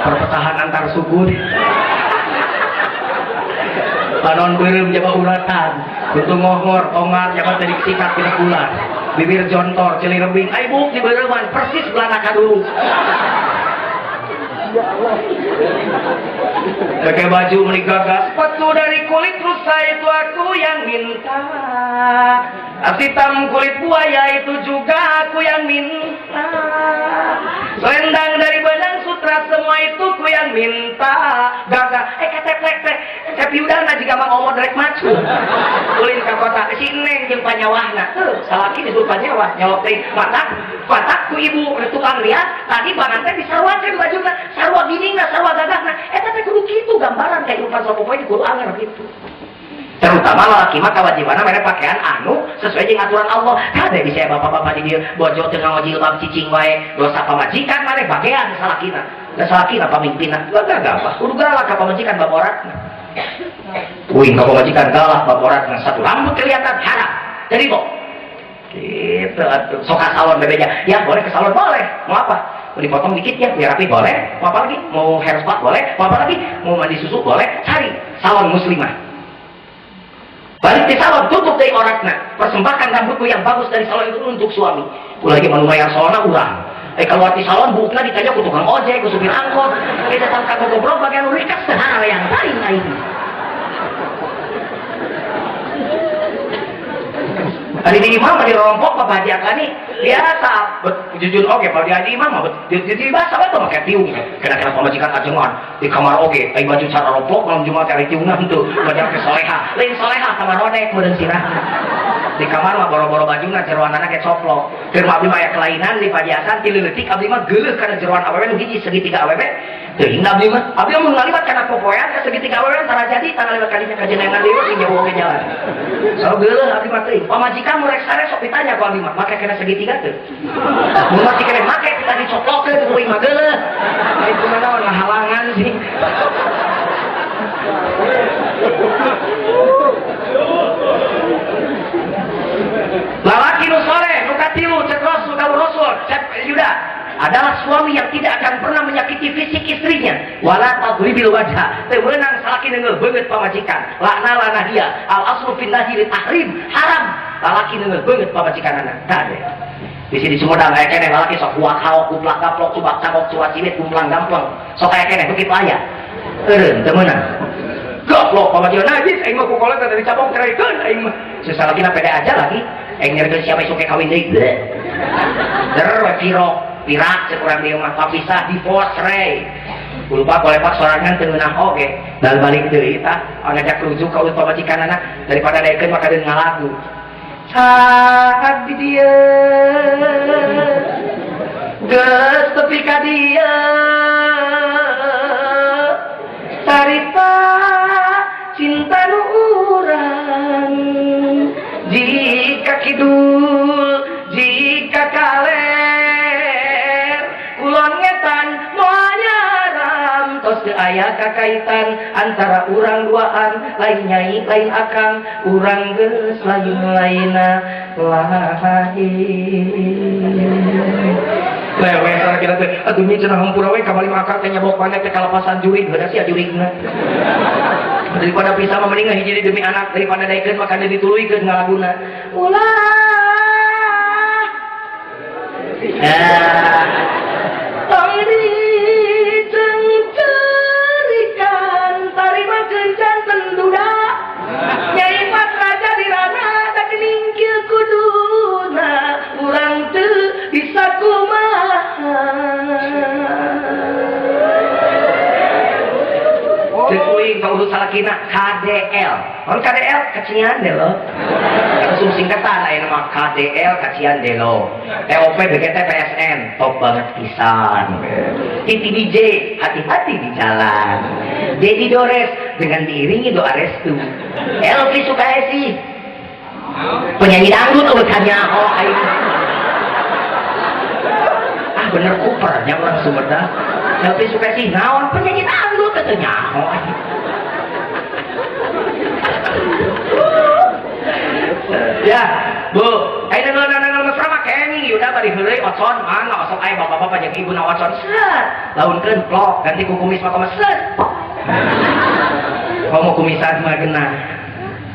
Perpecahan antar suku. Panon beureum jaba uratan. Kuntung ngongor, tongar, jabat dari sikat tina bulan. Bibir jontor, celi rebing, ai buk di beureuman persis belana kadulu. Pakai baju meuli gagas, sepatu dari kulit rusa itu aku yang minta. Tas hitam kulit buaya itu juga aku yang minta. Selendang dari benang sutra semua itu ku yang minta. Gagah, keteplek teh. Cep Yuda na jiga mah ngomong direk macu. Ulin ka kota si Neng jeung panyawahna. Teu, salaki disebut panyawah, nyolok teh matak ku ibu tukang lihat, tadi banan teh disarwakeun bajuna. Sarwa giningna, sarwa gagahna. Eta teh kudu kitu gambaran kehidupan sapopoe kudu anger kitu. Terutama lelaki mah kewajibanna mere pakaian anu sesuai dengan aturan Allah. Kade bisa bapak-bapak di dieu bojo teu nganggo jilbab cicing wae, dosa pamajikan mare bagean salakina. Da salakina pamimpinna, gagah kudu galak ka pamajikan baboratna. Uing ka pamajikan galak baboratna satu rambut kelihatan haram. Jadi kok gitu atuh. Sok ka salon bebeja. Ya boleh ke salon boleh. Mau apa? Mau dipotong dikit ya biar rapi boleh. Mau apa lagi? Mau hair spa boleh. Mau apa lagi? Mau mandi susu boleh. Cari salon muslimah. Balik di salon, tutup dari orakna. Persembahkan rambutku yang bagus dari salon itu untuk suami. Lagi mau bayar salonnya urang. Kalau di salon bukna ditanya ku tukang ojek, ku supir angkot. Datang ka goblok bagian rikas sehara yang lain ini. Hari di imam di rompok apa hadiah kani biasa jujur oke kalau di hari imam di bahasa apa tuh pakai tiung kena pemajikan ajengan di kamar oke ai baju cara rompok malam jumat hari tiungan tuh baju ke soleha lain soleha kamar rodek meureun sirah di kamar mah boro-boro bajuna jeroanana ke coplok keur abdi mah aya kelainan di pajasan ti leutik abdi mah geuleuh kana jeroan awewe nu hiji segitiga awewe teuing abdi mah mun ngaliwat kana popoean ka segitiga awewe tara jadi tanggal lewat kalinya kajenengan liwat di jauh ke jalan so geuleuh abdi mah teuing pamajikan mu rek sare sok ditanya ku abdi mah make kena segitiga teu mun masih kena make kita dicoplokeun ku uing mah geuleuh ai kumaha ngahalangan sih lalaki nu soleh nu katilu cek Rasul ka Rasul cek Yuda adalah suami yang tidak akan pernah menyakiti fisik istrinya wala tadribil wajha teu meunang salaki neungeul beungeut pamajikan lana dia al aslu fin nahi tahrim haram lalaki neungeul beungeut pamajikanana tade di sini Sumedang aya keneh lalaki sok buak haok kuplak gaplok cubak cabok cuat cimit kumplang gamplang sok aya keneh begitu aya eureun teu meunang goblok pamajikan najis aing mah kukolot dari cabong cereikeun aing mah sesalakina pede aja lagi aing nyerikeun siapa isu ke kawin deui der pirak cek urang dieu mah papisah divorce rey lupa kolepak sorangan teu meunang oge dan balik deui tah ngajak rujuk ka ulun pamajikanana daripada daekeun maka deun ngalagu saat di dieu geus tepi ka dieu tarita cinta nu urang jika kidul jika kaler kulon ngetan moanya teu aya kakaitan antara urang duaan lain nyai lain akang urang geus lain-laina lain lewe sana kita teh atuh nya cenah hampura we ka bali akang teh nyabok paneh teh kalapasan jurig heuda sia jurigna daripada pisah mah mending hiji demi anak daripada daekeun maka dituluykeun ngalaguna ulah tong dicengcerikan tarimakeun janten duda nyai pas raja di rana da geuning kieu kuduna urang teu bisa kumaha Cekuing kalau urus salakina KDL. Orang KDL kacian deh lo. Langsung singkatan lain nama KDL kacian deh lo. TOP BGT PSN top banget pisan. Titi DJ hati-hati di jalan. Dedi Dores dengan diiringi doa restu. Elvi Sukaesi penyanyi dangdut urutannya oh ayo. Ah bener kupernya orang Sumedang. Elvi Sukaesi naon penyanyi dangdut katanya oh ayo. Ya Bu ayo nana mesra mah kengi udah bari heuleuy ocon mangga osok aya bapak-bapak jeung ibuna ocon set launkeun vlog ganti ku kumis mah set komo kumisan mah geunah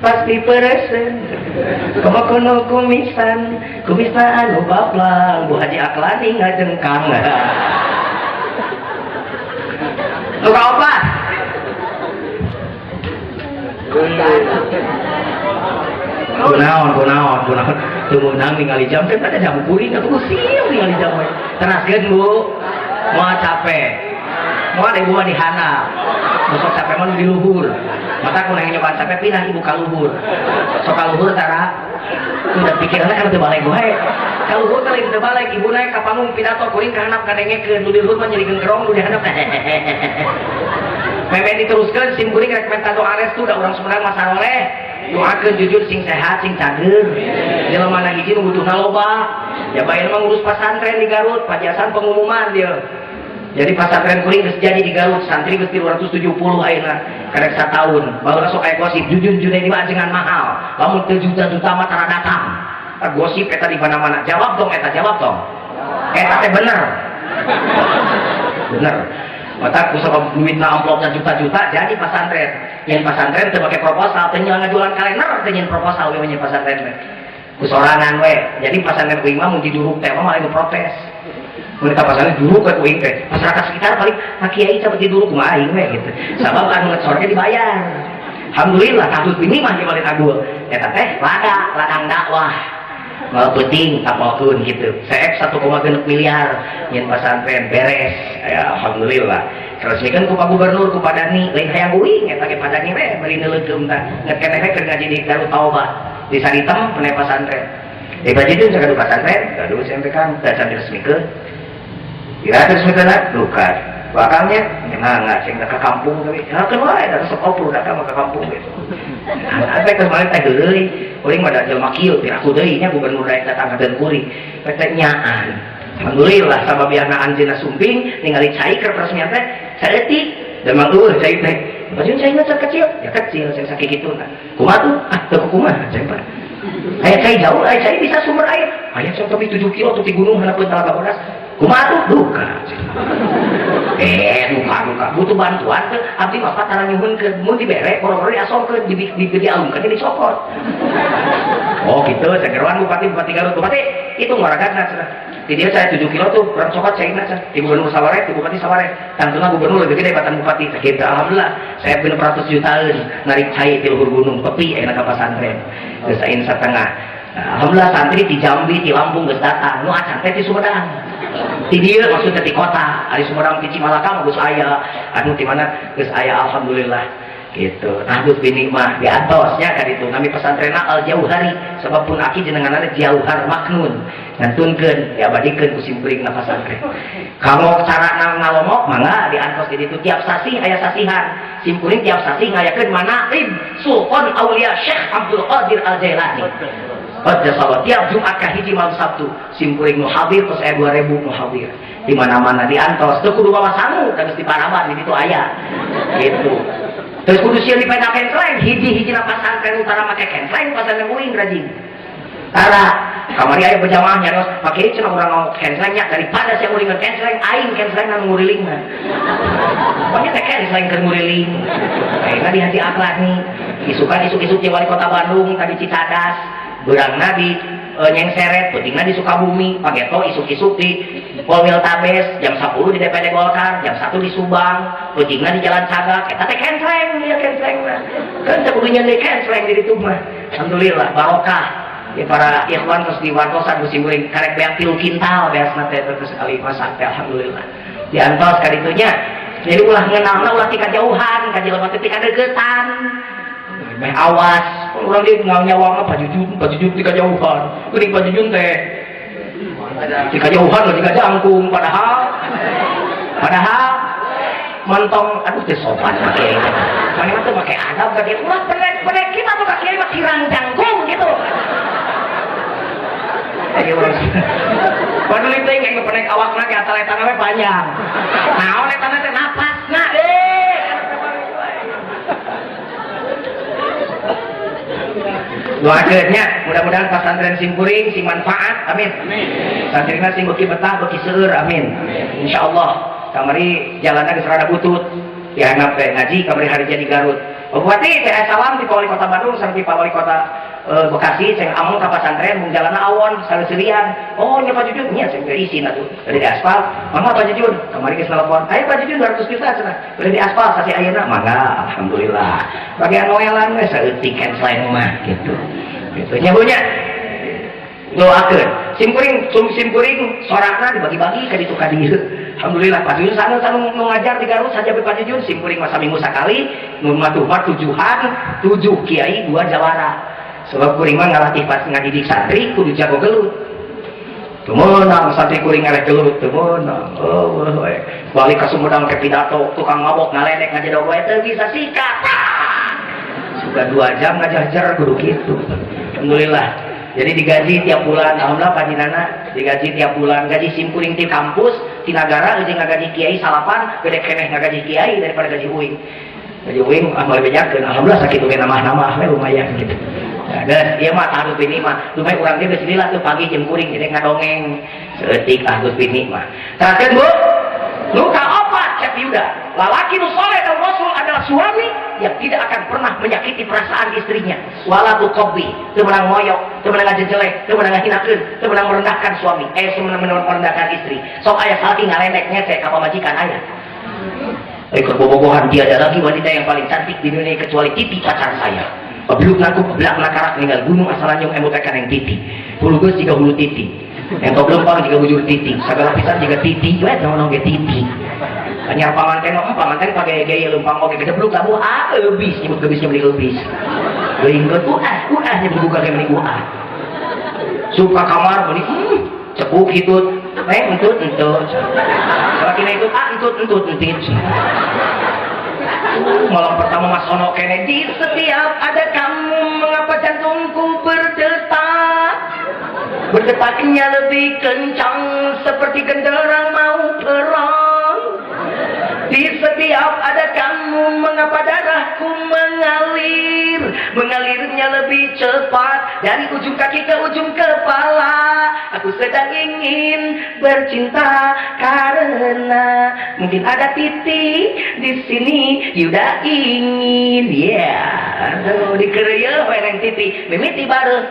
pasti peresen komo kono kumisan anu bablang Bu Haji Aklani ngajengkang lu ka opat kunaon tumunang ningali jam kan ada jam kuring atuh sieu ningali jam we tenaskeun Bu moal capek moal ibu mah dihana besok capek mah di luhur mata kunaon nyobaan capek pindah ibu ka luhur sok ka luhur tara udah pikiranna kan teu balik wae ka luhur teh teu balik ibu naik ka panggung pidato kuring ka handap kadengekeun nu di luhur mah nyerikeun kerong nu di handap meme diteruskeun sim kuring rek minta doa restu da urang Sumedang mah saroleh doakeun jujur sing sehat sing cager jelema na hiji nu butuhna loba ya bae mah ngurus pasantren di Garut pajasan pengumuman dia jadi pasantren kuring geus jadi di Garut santri geus 270 ayeuna karek sataun baheula sok aya gosip jujur Junaidi mah ajengan mahal lamun teu juta-juta mah tara datang gosip eta di mana-mana jawab dong eta teh bener mata ku sabab duitna amplopnya juta-juta jadi pasantren yang pasantren teu make proposal teu ngajualan kalender teu nyen proposal we nya pasantren we ku sorangan we jadi pasantren kuing mah mun diduruk teh mah anu protes mun ka pasantren duruk we kuing teh masyarakat sekitar paling kiai cepet diduruk kumaha aing we gitu sabab anu ngesorge dibayar alhamdulillah kasus bini mah dibalik agul eta teh ladang dakwah mau penting apapun gitu CF 1,6 miliar yang pesantren beres ya alhamdulillah terus ini kan ku Pak Gubernur ku Padani lain hayang uing eta ge Padani we bari neuleukeum tah ngekeneh we keur ngaji di Garut Tauba di Saritem pene pesantren di Bajejeun sagadu pesantren gaduh SMP kan dasar diresmikeun dira resmikeun duka bakalnya nggak sing ka kampung tapi hakeun wae da sok opru datang ka kampung gitu ada kemarin teh heuleuy kuring mah da jelema kieu piraku deui nya gubernur daek datang ka deun kuring teh nyaan alhamdulillah sababiana anjeunna sumping ningali cai keur peresmian teh saeutik da mang cai teh bajun cai mah kecil ya kecil sing sakituna kumaha tuh teu kumaha cai mah aya cai jauh aya cai bisa sumber air aya sok tapi 7 kilo tuh di gunung hanapeun Talaga Bodas kumaha tuh duka duka butuh bantuan ke abdi mah patara nyuhunkeun mun dibere boro-boro diasongkeun dialungkeun dicopot oh gitu segeroan bupati Garut bupati itu ngaragatna cenah di dia saya 7 kilo tuh orang cokot cairna cenah di gubernur Sawareh di bupati Sawareh tantuna gubernur lebih gede batan bupati gitu alhamdulillah saya bener 100 jutaan narik cai di luhur gunung tepi aya ka pasantren geus sain satengah alhamdulillah santri di Jambi di Lampung geus datang nu acan teh di Sumedang di dia maksudnya di kota ari Sumedang di Cimalaka geus aya anu di mana geus aya alhamdulillah gitu aduh bini mah di atosnya ka ditu nami pesantrenna Al Jauhari sebab pun aki jenenganna Jauhar Maknun ngantunkeun diabadikeun ku simkuringna pesantren kalau cara ngalomok mangga di antos di ditu tiap sasi aya sasihan simkuring tiap sasi ngayakeun manaqib Sultan Aulia Syekh Abdul Qadir Al Jailani Salat tiap Jumat ka hiji malam Sabtu simkuring nu hadir terus 2000 nu hadir di mana-mana diantos teu kudu bawa sangu terus di Paraban di ditu aya gitu terus kudu sieun dipeda kensleng hiji-hiji na pasantren utara make kensleng pasantren uing rajin tara kamari aya berjamaah nyaros make cenah urang ngomong kenslengnya daripada sia nguringan kensleng aing kensleng anu ngurilingan pokoknya teh kensleng keur nguriling ayeuna di hati akhlak nih isukan isuk-isuk di wali kota Bandung tadi Cicadas beurangna di Nyengseret, pentingna di Sukabumi, Pageto isuk-isuk di Polwil Tabes, jam 10 di DPD Golkar, jam 1 di Subang, pentingna di Jalan Sagak, eta teh kensleng, ya kensleng mah. Kan teu kudu nyende kensleng di ditu mah. Alhamdulillah barokah. Ya para ikhwan terus di wartosan musim uring karek beak 3 kintal beasna teh terus sekali masak teh alhamdulillah. Diantos ka ditunya. Jadi ulah ngeunalna ulah ti kajauhan, ka jelema teh ti kadeuketan. Meh awas, orang dia nyawang pajujun di kajauhan, kuning pajujun teh di kajauhan loh, di kajangkung, padahal mentong, aduh teh sopan pakai, mana tuh pakai adab pakai, ulah penek kita tuh kaki masih rangjangkung gitu. Ayo orang, padahal itu yang ngepenek awakna ke atas letannya panjang, nah letannya teh napas, nah doakeunnya mudah-mudahan pasantren simkuring sing manfaat amin santrina sing beuki betah beuki seueur amin insyaallah kamari jalanna geus rada butut dianggap teh ngaji kamari hareuja di Garut Bupati teh salam di Wali Kota Bandung sareng di Pak Wali Kota Bekasi ceng among ka pasantren mung jalanna awon saleuseulian oh nya Pak Jujun nya ceng isi na tuh dari di aspal mangga Pak Jujun kamari geus nelpon ayo Pak Jujun 200 juta cenah dari di aspal sasi ayeuna mangga alhamdulillah bagian noelan we saeutik kensleng mah gitu nya punya doakeun simkuring sorakna dibagi-bagi ka ditu ka dieu alhamdulillah Pak Jujun sanu ngajar di Garut saja Pak Jujun simkuring masa minggu sakali mun mah 7 kiai 2 jawara sebab kuring mah ngalatih pas ngadidik santri kudu jago gelut temenang santri kuring ngarek gelut temenang balik ka Sumedang ke pidato tukang mabok ngaledek ngajedog wae teu bisa sikat sudah 2 jam ngajajar kudu kitu alhamdulillah jadi digaji tiap bulan alhamdulillah pajinana digaji tiap bulan gaji simkuring di kampus di negara jeung ngagaji kiai salapan gede keneh ngagaji kiai daripada gaji uing amal bejakeun alhamdulillah sakitu ge nama-nama lumayan gitu. Dan iya mah harus bini mah lumayan urang teh geus lila tuh pagi jam kuring jadi ngadongeng seeutik harus bini mah terakhir Bu nu kaopat Cep Yuda lalaki nu saleh dan rasul adalah suami yang tidak akan pernah menyakiti perasaan istrinya wala tuqabbi teu meunang moyok teu meunang ngajejelek teu meunang ngahinakeun teu meunang merendahkan suami meunang merendahkan istri sok aya salaki ngalendeknya saya ka pamajikan aya kerbobogohan tiada lagi wanita yang paling cantik di dunia kecuali titi pacar saya belum naku belak nakarak ninggal gunung asalanjong emotekan yang titi hulu geus juga hulu titi yang toblempang juga bujur titi segala pisan juga titi weh nong ge titi hanya panganten pake gaya lempang oke gede belum kamu ebis nyebut gebisnya beli ebis geuing ke nya buka ke beli suka kamar beli cepuk hitut entut kalau kena itu entut malam pertama Mas Ono Kennedy setiap ada kamu mengapa jantungku berdetaknya lebih kencang seperti genderang mau perang di setiap ada kamu mengapa darahku mengalirnya lebih cepat dari ujung kaki ke ujung kepala aku sedang ingin bercinta karena mungkin ada titik di sini Yuda ingin aduh dikereuyeuh we nang titik mimiti bareuh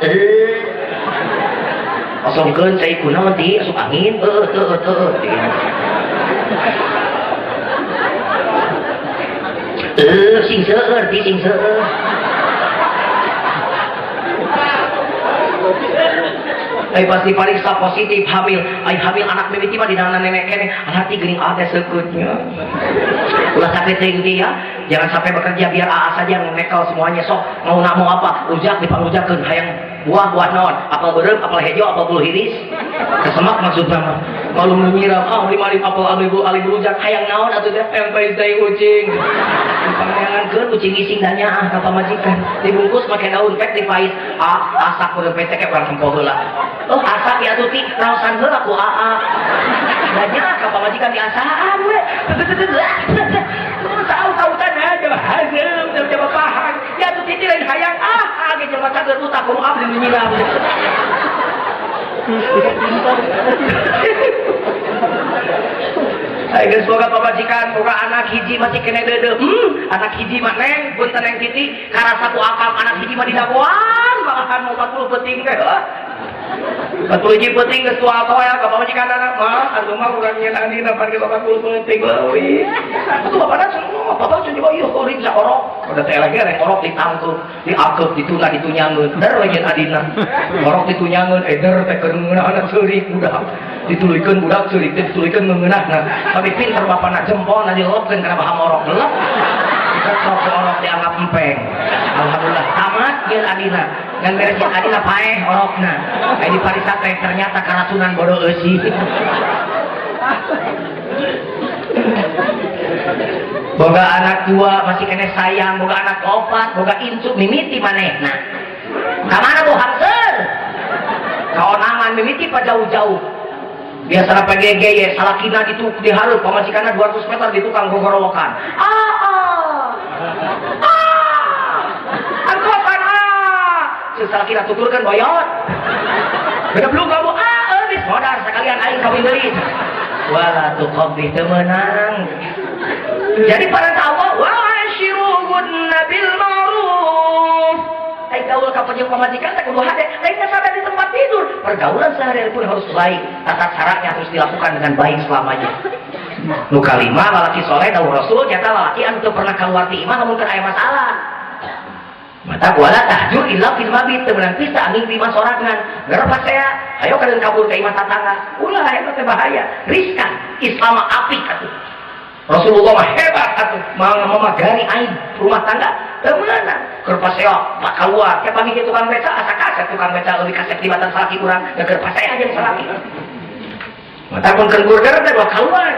kosongkeun cai kunaon ti asup angin sing seueur ti sing seueur pasti pariksa positif hamil anak mimiti mah di dalam nenek kene hati geuning ada seukutnya ulah sampai teh ya jangan sampai bekerja biar AA saja yang nekel semuanya sok mau apa ujak dipangujakeun hayang buah naon apel beureum apel hejo apel bulu hiris kesemak maksudna mah malu nyiram lima apel ali bulujak hayang naon atuh teh empes teh kucing pangangan kucing ising danya ka pamajikan dibungkus make daun pek dipais asak urang pete ke urang hempo heula asak ya atuh ti raosan heula ku danya ka pamajikan diasaan we tahu-tahutan aja hazem coba paham ya tuh titi lain hayang ge jelema cager utak kudu abdi nyiram ayo semoga pamajikan boga anak hiji masih kena deudeuh anak hiji mah neng punten neng titi karasa ku akam anak hiji mah didagoan bakalan mau 40 peuting teh 40 hiji peuting geus tual toel ka pamajikan anak mah atuh mah urang nyeun andina pake 40 peuting leuwih atuh bapana semua bapak juga ieu kuring saorok udah teh lagi rek orok ditangkep diakep dituna ditunyangeun der we adina orok ditunyangeun eder teh keur ngeunah seurik budak dituluykeun budak seurik teh dituluykeun ngeunahna tapi pinter bapana jempolna dilopkeun kana baham orok leup sok orok dianggap empeng alhamdulillah tamat geus adina ngan beres adina paeh orokna aya di parisa teh ternyata karacunan bodo eusi boga anak dua masih kena sayang boga anak opat boga incuk mimiti manehna kamana bu hamser kaonangan mimiti pa jauh-jauh biasana PGG ya salakina dihareup pamajikanna 200 meter di tukang gogorowokan angkotan salakina tuturkeun boyot beda belum kamu geus modar sekalian aing kawin deui wala tuqabbih teu meunang jadi para Allah wa ashiruhunna bil ma'ruf ai gaul ka pamajikan teh kudu hade lain sadar di tempat tidur pergaulan sehari-hari pun harus baik tata caranya harus dilakukan dengan baik selamanya nu kalima lalaki soleh dawuh Rasul nyata lalaki anu teu pernah kaluar ti imah lamun keur aya masalah mata wala tahjur illa fil mabit teu meunang bisa angin di imah sorangan geureup saya ayo kadeun kabur ka imah tatangga ulah eta teh bahaya riskan Islam apik atuh Rasulullah mah hebat atuh memagari aib rumah tangga teu meunang keur paseok pak kaluar ke pamiji tukang beca asa-asa tukang beca leuwih kasep di batas salaki urang keur pasea aja salaki mata pun keur burger teh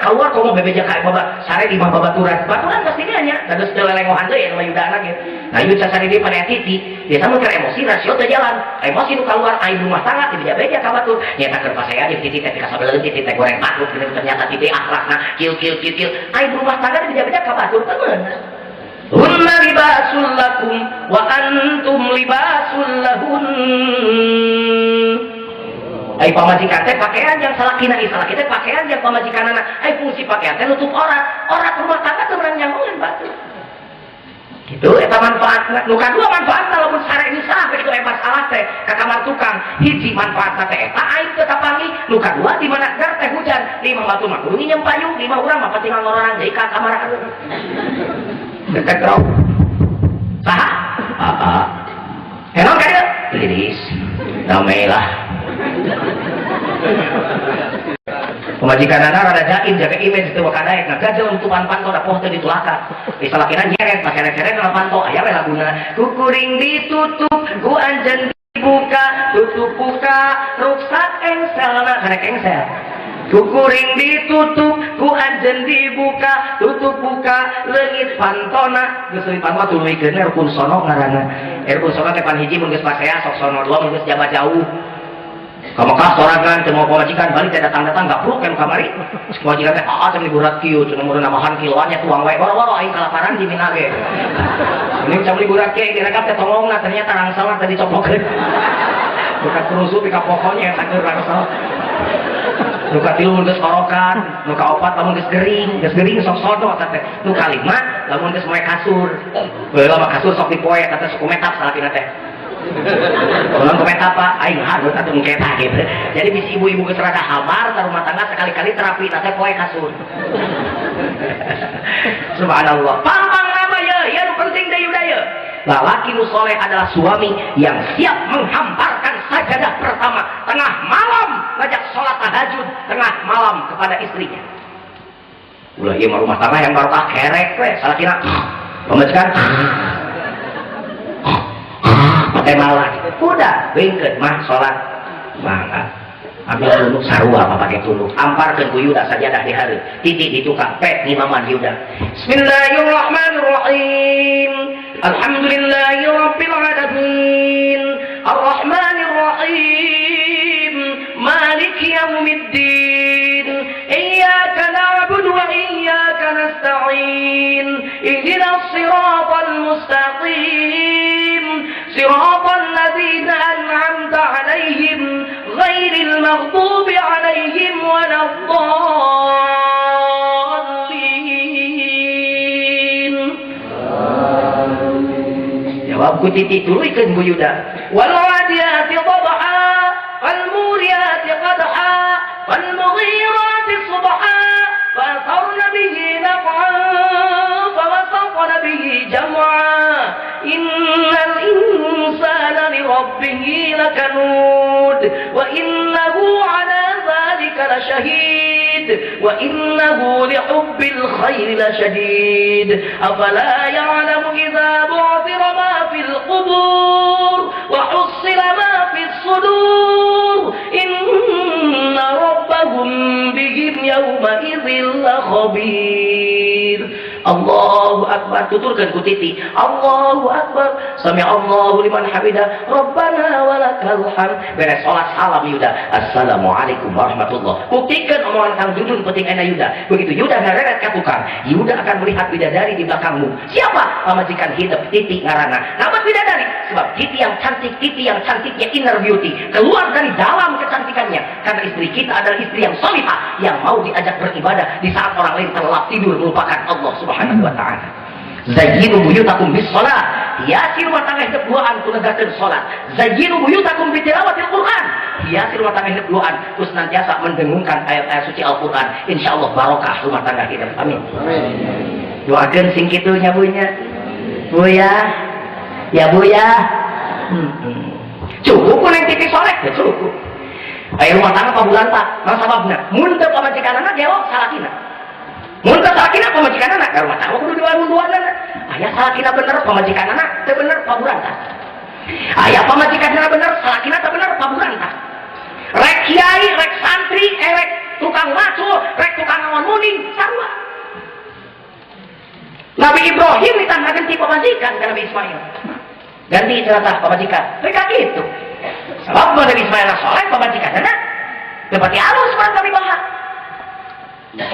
keluar komo bebeja ka baba sare di mah babaturan pasti nya dados teu lelengohan deui anu yudana ge nah ieu sasari di pada titi biasa mun keur emosi rasio teh jalan emosi nu keluar aib rumah tangga di beja ka batur nyata keur pasea jeung titi teh kasabeuleun titi teh goreng patut ternyata titi akhlakna kieu aib rumah tangga di beja ka batur teh meunang hunna libasul lakum wa antum libasul lahun ai pamajikan teh pakaian yang salakina salaki teh pakaian yang pamajikanana ai fungsi pakaian teh nutup orang rumah tangga teu urang nyangungan batu gitu eta manfaatna nu kadua manfaatna lamun sare misah kitu masalah teh ka kamar tukang hiji manfaatna teh eta aing teu kapangi nu kadua di mana gar teh hujan di imah batu mah kudu nyem payung di imah urang mah pati ngororang jadi ka kamar dekat rau saha enon ka dieu liris damailah pemajikan anak rada jaim jaga image itu wakadaek nah gajah untukan panto da poh teu ditulaka disalakina nyeret pakere-kere kana panto aya we laguna kukuring ditutup ku anjeun dibuka tutup buka ruksak engselna karek engsel kukuring ditutup ku anjeun dibuka tutup buka leungit pantona geus leuwih panto tuluykeun rukun sono ngaranna rukun sono teh pan hiji mun geus pasea sok sono dua mun geus jabat jauh Kamakah sorangan teu mau pamajikan balik teh datang-datang enggak perlu kan kamari. Pamajikan teh teh liburan kieu cenah mun namahan kiloannya tuang wae. Boro-boro aing kalaparan di mina ge. Ini cam liburan kieu direkap teh tolongna ternyata rangsalna teh dicoplokeun. Bukan kerusuh di pohonnya eta keur rangsal. Nu katilu mun geus orokan, nu kaopat lamun geus gering sok sodo eta teh. Nu kalima lamun geus moe kasur. Heula mah kasur sok dipoe eta teh suku metap salakina teh. Ulang komentar apa? Aing harus atau mengketa gitu. Jadi bisi ibu-ibu geus rada hamar ta rumah tangga sekali-kali terapi teh poe kasur. Subhanallah. Pampang nama ya nu penting deui daya. Lalaki nu soleh adalah suami yang siap menghamparkan sajadah pertama tengah malam ngajak sholat tahajud tengah malam kepada istrinya. Ulah ieu mah rumah tangga yang barokah kerek we salakina. Pamajikan pakai malah udah bengket mah sholat mangga ambil tunduk sarua apa pakai tunduk amparkeun ku Yuda sajadah di hari titik di tukang pet ngimaman Yuda. Bismillahirrahmanirrahim. Alhamdulillahirabbil alamin arrahmanir rahim maliki yaumiddin iyyaka na'budu wa iyyaka nasta'in ihdinas siratal mustaqim siratal ladzina an'amta 'alaihim ghairil maghdubi 'alaihim waladdallin. Jawab ku titik turikeun ku Yuda. Wal 'adiyati dhabha wal muriyati qadha wal mughirati subha fa asarna bihi naq'an fa wasaqna bihi jam'a innal insana li rabbih lakanud wa innahu 'ala dhalika lashahid wa innahu li hubbil khairi lashadid afala ya'lamu idza bu'thira ma fil qubur wa hussila ma fis sudur inna rabbahum bihim yawma idzil khabir. Allahu akbar tuturkeun ku titi Allahu akbar sami Allahu liman hamidah rabbana walakal hamd. Beres salat salam Yuda assalamualaikum warahmatullah. Buktikan omongan Kang Judun penting ana Yuda. Begitu Yuda ngareret ka tukang Yuda akan melihat bidadari di belakangmu. Siapa? Pamajikan hidup titi ngaranna nama bidadari sebab titi yang cantiknya inner beauty keluar dari dalam kecantikannya karena istri kita adalah istri yang salihah yang mau diajak beribadah di saat orang lain terlelap tidur melupakan Allah subhanahu wa ta'ala. Zayyinu buyutakum bis salat hiasi rumah tangga hidup duaan ku negakeun salat. Zayyinu buyutakum bi tilawatil Quran hiasi rumah tangga hidup duaan ku senantiasa mendengungkan ayat-ayat suci Al-Quran. Insyaallah barokah rumah tangga hidup. Amin. Doakeun sing kitunya bunya Bu ya Bu ya cukup ku neng titi soleh ya cukup. Aya rumah tangga pabulan tak nang sababna mun teu pamajikanana jawab salakina mun teu salakina pamajikanana ka rumah tangga kudu diwan-wanana. Aya salakina bener pamajikanana teu bener pabulan tak aya pamajikanana bener salakina teu bener pabulan tak rek kiai rek santri rek tukang maco rek tukang awan muning sarua. Nabi Ibrahim ditangga ganti pamajikan ke Nabi Ismail ganti ceratah pamajikan mereka gitu sebab Nabi Ismail soleh pamajikan karena seperti halus man kami bahas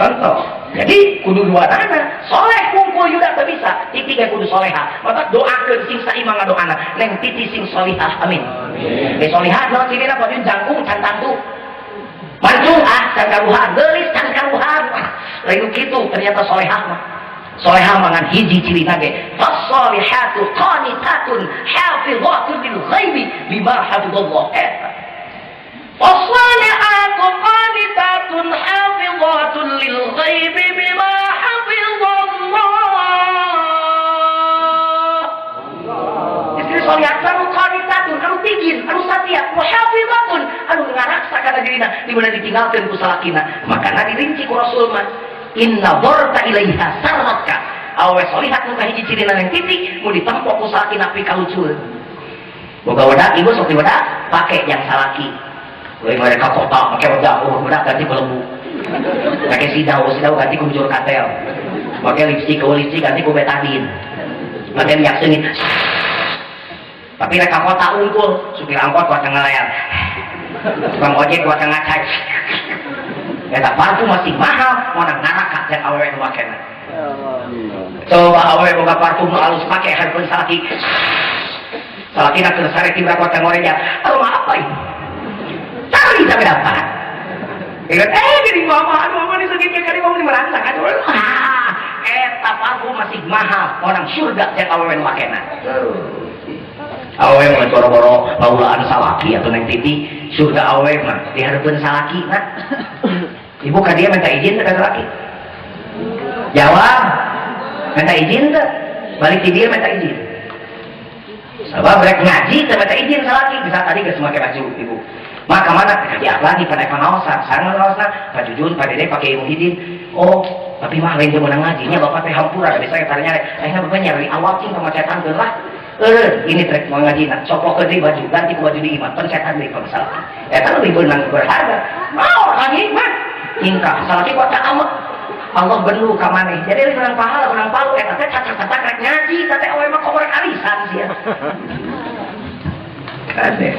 contoh. Jadi kudu dua anak soleh kumpul Yuda tak bisa titi yang kudu soleha maka doakeun sing saimang ngadoana neng titi sing solihah. Amin. Ge solihah naon cilina pabin jangkung can tantu mancung can karuhan geulis can karuhan lain kitu ternyata solehah mah. Solehah mangan hiji cilina ge fasolihatu qanitatun hafizatun lil ghaibi bima hafizallah. Fasolihatu qanitatun hafizatun lil ghaibi bima hafizallah. Istri solihat anu qanitatun anu tinggi anu satia wa hafizatun anu ngaraksa kana dirina di mana ditinggalkeun ku salakina. Makana dirinci ku Rasul mah inna borta ilaiha sarmatka awe solihat muka hiji cirina yang titik mau ditempok ku salaki napi kalucur boga wadah ibu sok di wadah pakai yang salaki boleh mereka kota pakai wadah ganti ku lembu pakai sidau ganti ku bujur katel pakai lipstick ganti ku betadin pakai minyak sengit tapi mereka kota unggul supir angkot kuat ngelayan tukang ojek kuat ngacai. Eta parfum masih mahal, mana ngaraka dan awewe nu makena. Coba awewe boga parfum nu alus make hareupeun salaki. Salaki na keur sare tibra kuat ngoreja. Aroma apa ini? Cari sampai dapat. Ingat jadi mama di segini kali mau merasa kan. Eta parfum masih mahal, orang surga dan awewe nu makena. Awewe mah boro-boro baulaan salaki atau neng titi surga awewe mah dihareupeun salaki nah. Ibu ka dia minta izin ke laki? Jawab. Minta izin ke? Balik ke dia minta izin. Sebab mereka ngaji minta izin ke laki. Bisa tadi ke semua baju ibu. Maka mana? Kerja lagi pada ekonosa. Sarang ekonosa. Pak Jujun, Pak Dede pakai ilmu hidin. Oh, tapi mah lain menang ngajinya bapak teh hampura. Bisa kita tanya. Akhirnya bapak nyari awal cing sama setan lah. ini trek mau ngaji nak coplok ke baju ganti ke baju di imam pencetan di masalah kan lebih berharga mau lagi mah ingkah salah kok tak amat Allah benu ka maneh jadi menang pahala menang palu eta teh cacat-cacat rek ngaji teh awe mah komor alisan sia kade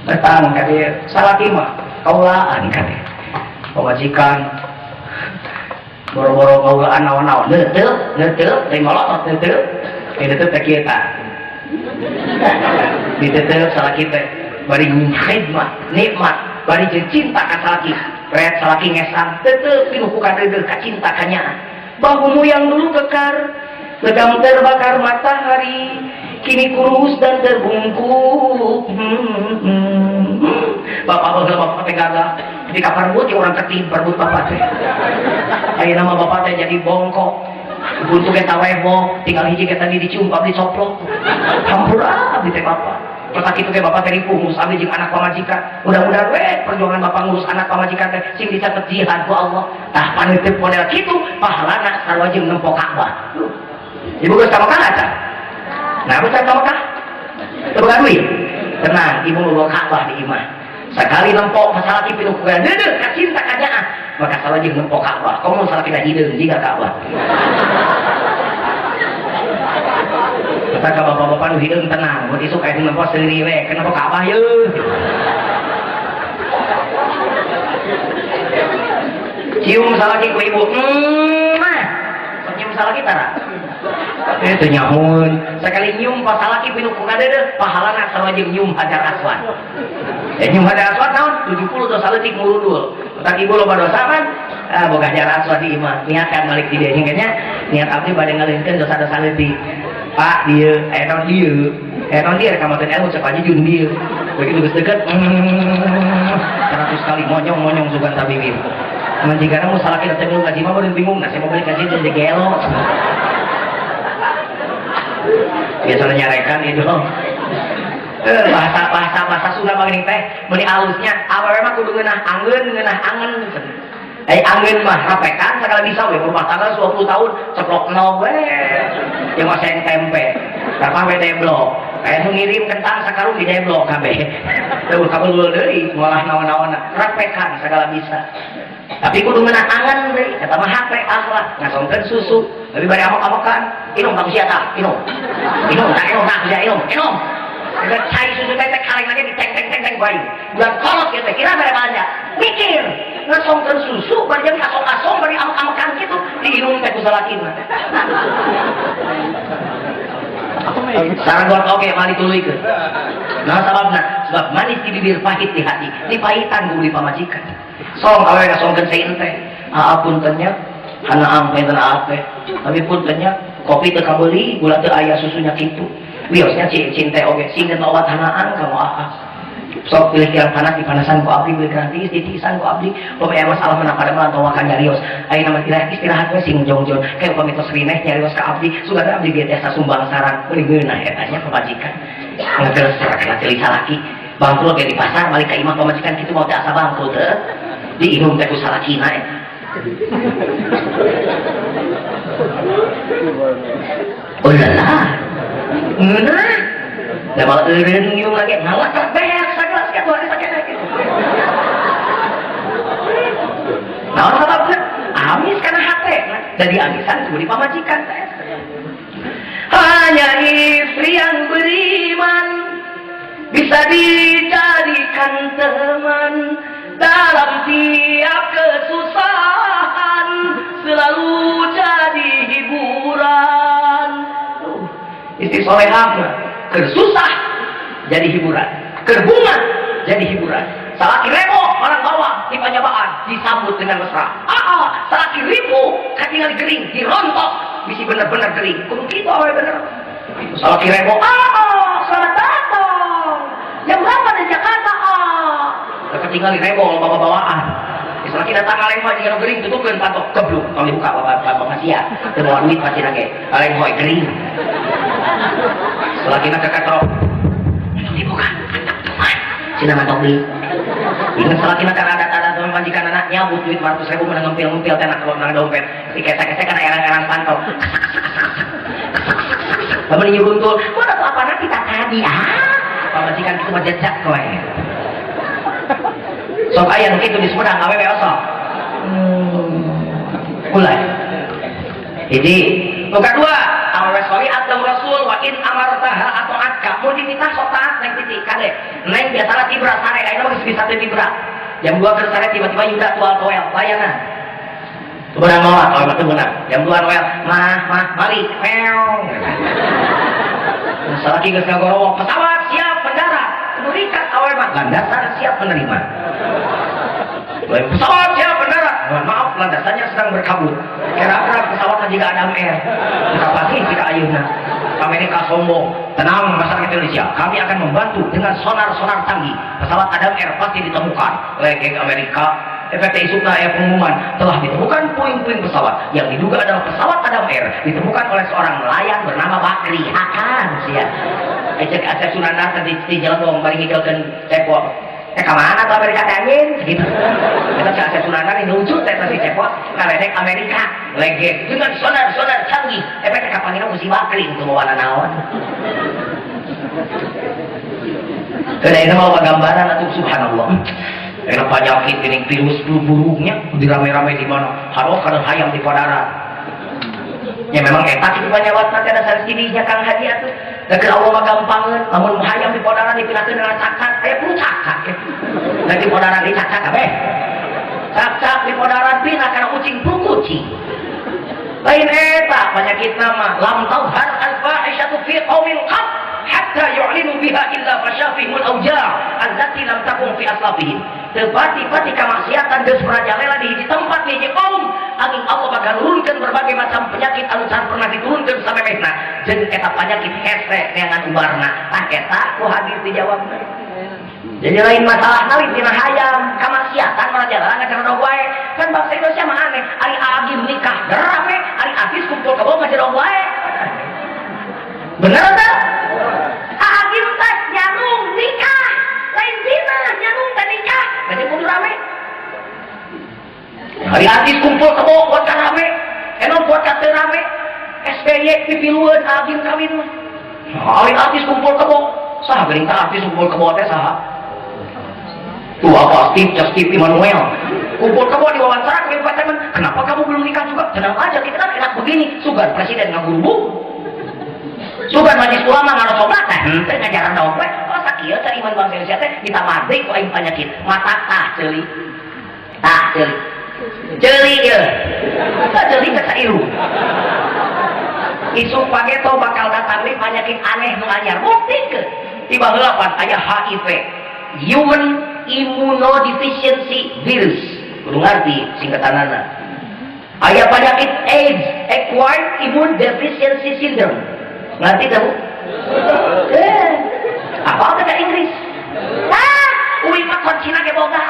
datang kade salaki mah kaulaan kade pemajikan boro-boro kaulaan naon-naon neuteup teh molot neuteup neuteup teh kieu tah diteup salaki teh bari khidmat nikmat bari cinta ka salaki red salaki ngesan tetep pinukukan deudeur ka cinta ka nya bahumu yang dulu kekar sedang terbakar matahari kini kurus dan terbungkuk bapak teh gagal ketika perbut ya orang ketib perbut bapak teh ayeuna nama bapak teh jadi bongkok buntu kita webok tinggal hiji kita tadi dicium abdi coplok hampura abdi teh bapak pas kitu teh bapak teh ripuh ngurus abdi jeung anak pamajikan mudah-mudahan perjuangan bapak ngurus anak pamajikan teh sing dicatet jihad ku Allah tah paneuteut model kitu pahalana sarua jeung nempo Ka'bah ibu geus ka Mekah aca nah betul ka Mekah teu boga duit tenang ibu nu Ka'bah di imah sekali nempo masalah kitu nu kumaha deudeuh ka cinta ka nyaah maka sarua jeung nempo Ka'bah komo salah kita hideung jiga Ka'bah kata bapak-bapak nu hideung tenang mun isuk aya nempo seuri we kenapa Ka'bah yeuh cium salaki ku ibu cium salaki tara itu nyahun sekali nyium pas salaki pinu ku kadeudeuk pahalana sarua jeung nyium Hajar Aswad nyium Hajar Aswad naon 70 dosa leutik muludul tak ibu loba dosa kan boga Hajar Aswad di imah niatan balik di dieu nya niat abdi bade ngaleunkeun dosa-dosa leutik Pak dieu naon dieu rek kamateun ilmu cek aja jun dieu begitu geus deukeut 100 kali monyong sugan tabibir manjigana mu salaki teh bingung kaji mah beureun bingung saya mau beli kaji teh gelo biasanya nyarekan itu bahasa Sunda mangeuning teh meuni alusnya awewe mah kudu ngeunah angeun angeun mah rapekan sagala bisa we rumah tangga 20 tahun ceplok nol we yang masih tempe apa we deblok aya nu ngirim kentang sakarung di deblok kabeh teu kabul deui ngolah naon-naon rapekan sagala bisa tapi kudu ngeunah angeun deui eta mah HP akhlak ngasongkeun susu lebih bari amok-amokan inum ka sia tah inum udah cai susu teh kaleng lagi di teng bayi bulan kolot ya teh kira mere banyak mikir ngasongkeun susu bari jeung kasong-kasong bari amok-amokan kitu diinum teh ku salakina sareng buat oke mali tuluykeun nah sebab manis di bibir pahit di hati dipahitan ku di pamajikan song awewe ngasongkeun sein teh puntennya hana ampen ape tapi puntennya kopi teu kabeuli gula teu aya susunya kitu biosnya cinta oge singkeun obat hanaan kamu sok pilih kirang panas dipanasan ku abdi beli gratis ditisan ku abdi pokoknya masalah menang pada melantau wakan nyarios ayeuna mah istirahat we sing jongjon kayak pamitos rineh nyarios ka abdi sugan abdi ge tiasa sumbang sarang meuli geunah eta nya pamajikan ngageus sarakna teh salaki bangkrut ge di pasar balik ka imah pamajikan kitu mau teh asa bangkrut teh diinum teh ku salakina eta oh lah ngeunah da malah eureun ngiung lagi ngawas terbeak sagelas ka tuh sakit gitu naon sababna amis kana hate jadi amisan kudu dipamajikan teh hanya istri yang beriman bisa dijadikan teman dalam tiap kesusahan selalu jadi hiburan istri solehah kersusah jadi hiburan kerbunga jadi hiburan salaki rebo orang bawah di panyabaan disambut dengan mesra salaki ribu katingali gering dirontok bisi bener-bener gering kudu kitu awe bener salaki rebo selamat datang jam berapa di Jakarta ketinggali rebo bawa-bawaan salaki datang aleng mah jeung gering tutupkeun patok kebluk tong dibuka bapak masia teu bawa duit pasti nage aleng hoy gering selagi nak kekatrok itu dibuka teman cina ngantok beli ingat selagi nak ada teman majikan anak nyabut duit 100.000 menang ngempil teh nak dompet dikesek-kesek kan erang-erang pantau Lamun nyuruntul, mana tuh apa nanti tak tadi pamajikan kita mah jejak kowe. Sok aya nu kitu di Sumedang awewe osok. Mulai. Jadi, nu kadua, awewe sholiat jeung Rasul wa in amartaha atau atka, mun diminta sok taat neng titik kade. Neng biasana tibra sare ayeuna mah geus bisa teu tibra. Jam 2 keur sare tiba-tiba yuda tual toel layanan. Sebenarnya nolak, kalau betul benar. Jam 2 Noel, balik, meong. Salah lagi nggak ngorong, pesawat siap mendarat. Menurikan awal mah, landasan siap menerima. Pesawat siap mendarat. Mohon maaf, landasannya sedang berkabut. Kira-kira pesawatnya jika Adam Air. Kapati tidak ayuna. Amerika sombong. Tenang masyarakat Indonesia, kami akan membantu dengan sonar-sonar canggih. Pesawat Adam Air pasti ditemukan. Legeng Amerika. PT Isukna pengumuman telah ditemukan puing-puing pesawat yang diduga adalah pesawat Adam Air ditemukan oleh seorang nelayan bernama Bakri akan sia ecek asa sunana tadi di jalan dong bari ngigeukeun cepot kemana tuh Amerika tanyin gitu kita asa sunana ini lucu teh si cepot kaledek Amerika legek dengan sonar-sonar canggih PT kapangina musi Bakri untuk bawa naon ini mau gambaran atau subhanallah. Enak penyakit ini virus flu burungnya dirame-rame di mana? Harus karena hayam di padaran. Ya memang etak itu penyawat nanti ada salah sidinya Kang Haji atuh. Dan Allah mah gampangan, namun hayam di padaran dipindahkan dengan cak-cak, perlu cak-cak. Dan di padaran dicak-cak kabeh. Cak-cak di padaran pindah karena kucing pun kucing. Lain etak penyakit nama lam tauhar al-fahisyatu fi qaumil qad hatta yu'linu biha illa fasyafihul awja' allati lam takun fi aslafihim. Tepati-pati kemaksiatan geus merajalela di hiji tempat di hiji kaum angin Allah bakal nurunkeun berbagai macam penyakit anu can pernah diturunkeun samemehna jeung eta penyakit hese neangan ubarna tah eta ku hadis dijawabna. Jadi lain masalah nawi dina hayam kamaksiatan merajalela ngajarna wae kan bangsa Indonesia mah aneh ari agim nikah rame ari artis kumpul kebo ngajarna wae bener tah agim teh nyarung nikah lain zina nyarung teh nikah banyak kudu rame hari artis kumpul kebo buat rame enon buat teu rame SBY pipilueun agim kawin mah hari artis kumpul kebo saha geuning tah artis kumpul kebo teh saha tuh apa Steve Emmanuel kumpul kebo diwawancara ke teman kenapa kamu belum nikah juga tenang aja kita kan enak begini sugar presiden ngagurubuk sugan majlis ulama ngaros obat teh ngajaran dong we oh sakieu teh iman bangsa Indonesia teh ditamadi ku aing penyakit mata tah ceuli ye tah ceuli teh sairu isuk pageto bakal datang deui penyakit aneh nu anyar buktikeun tiba heula pan aya HIV human immunodeficiency virus kudu ngarti singkatanana aya penyakit AIDS acquired immune deficiency syndrome ngerti tahu? Apa bahasa Inggris? Uwi mah koncina ge boga.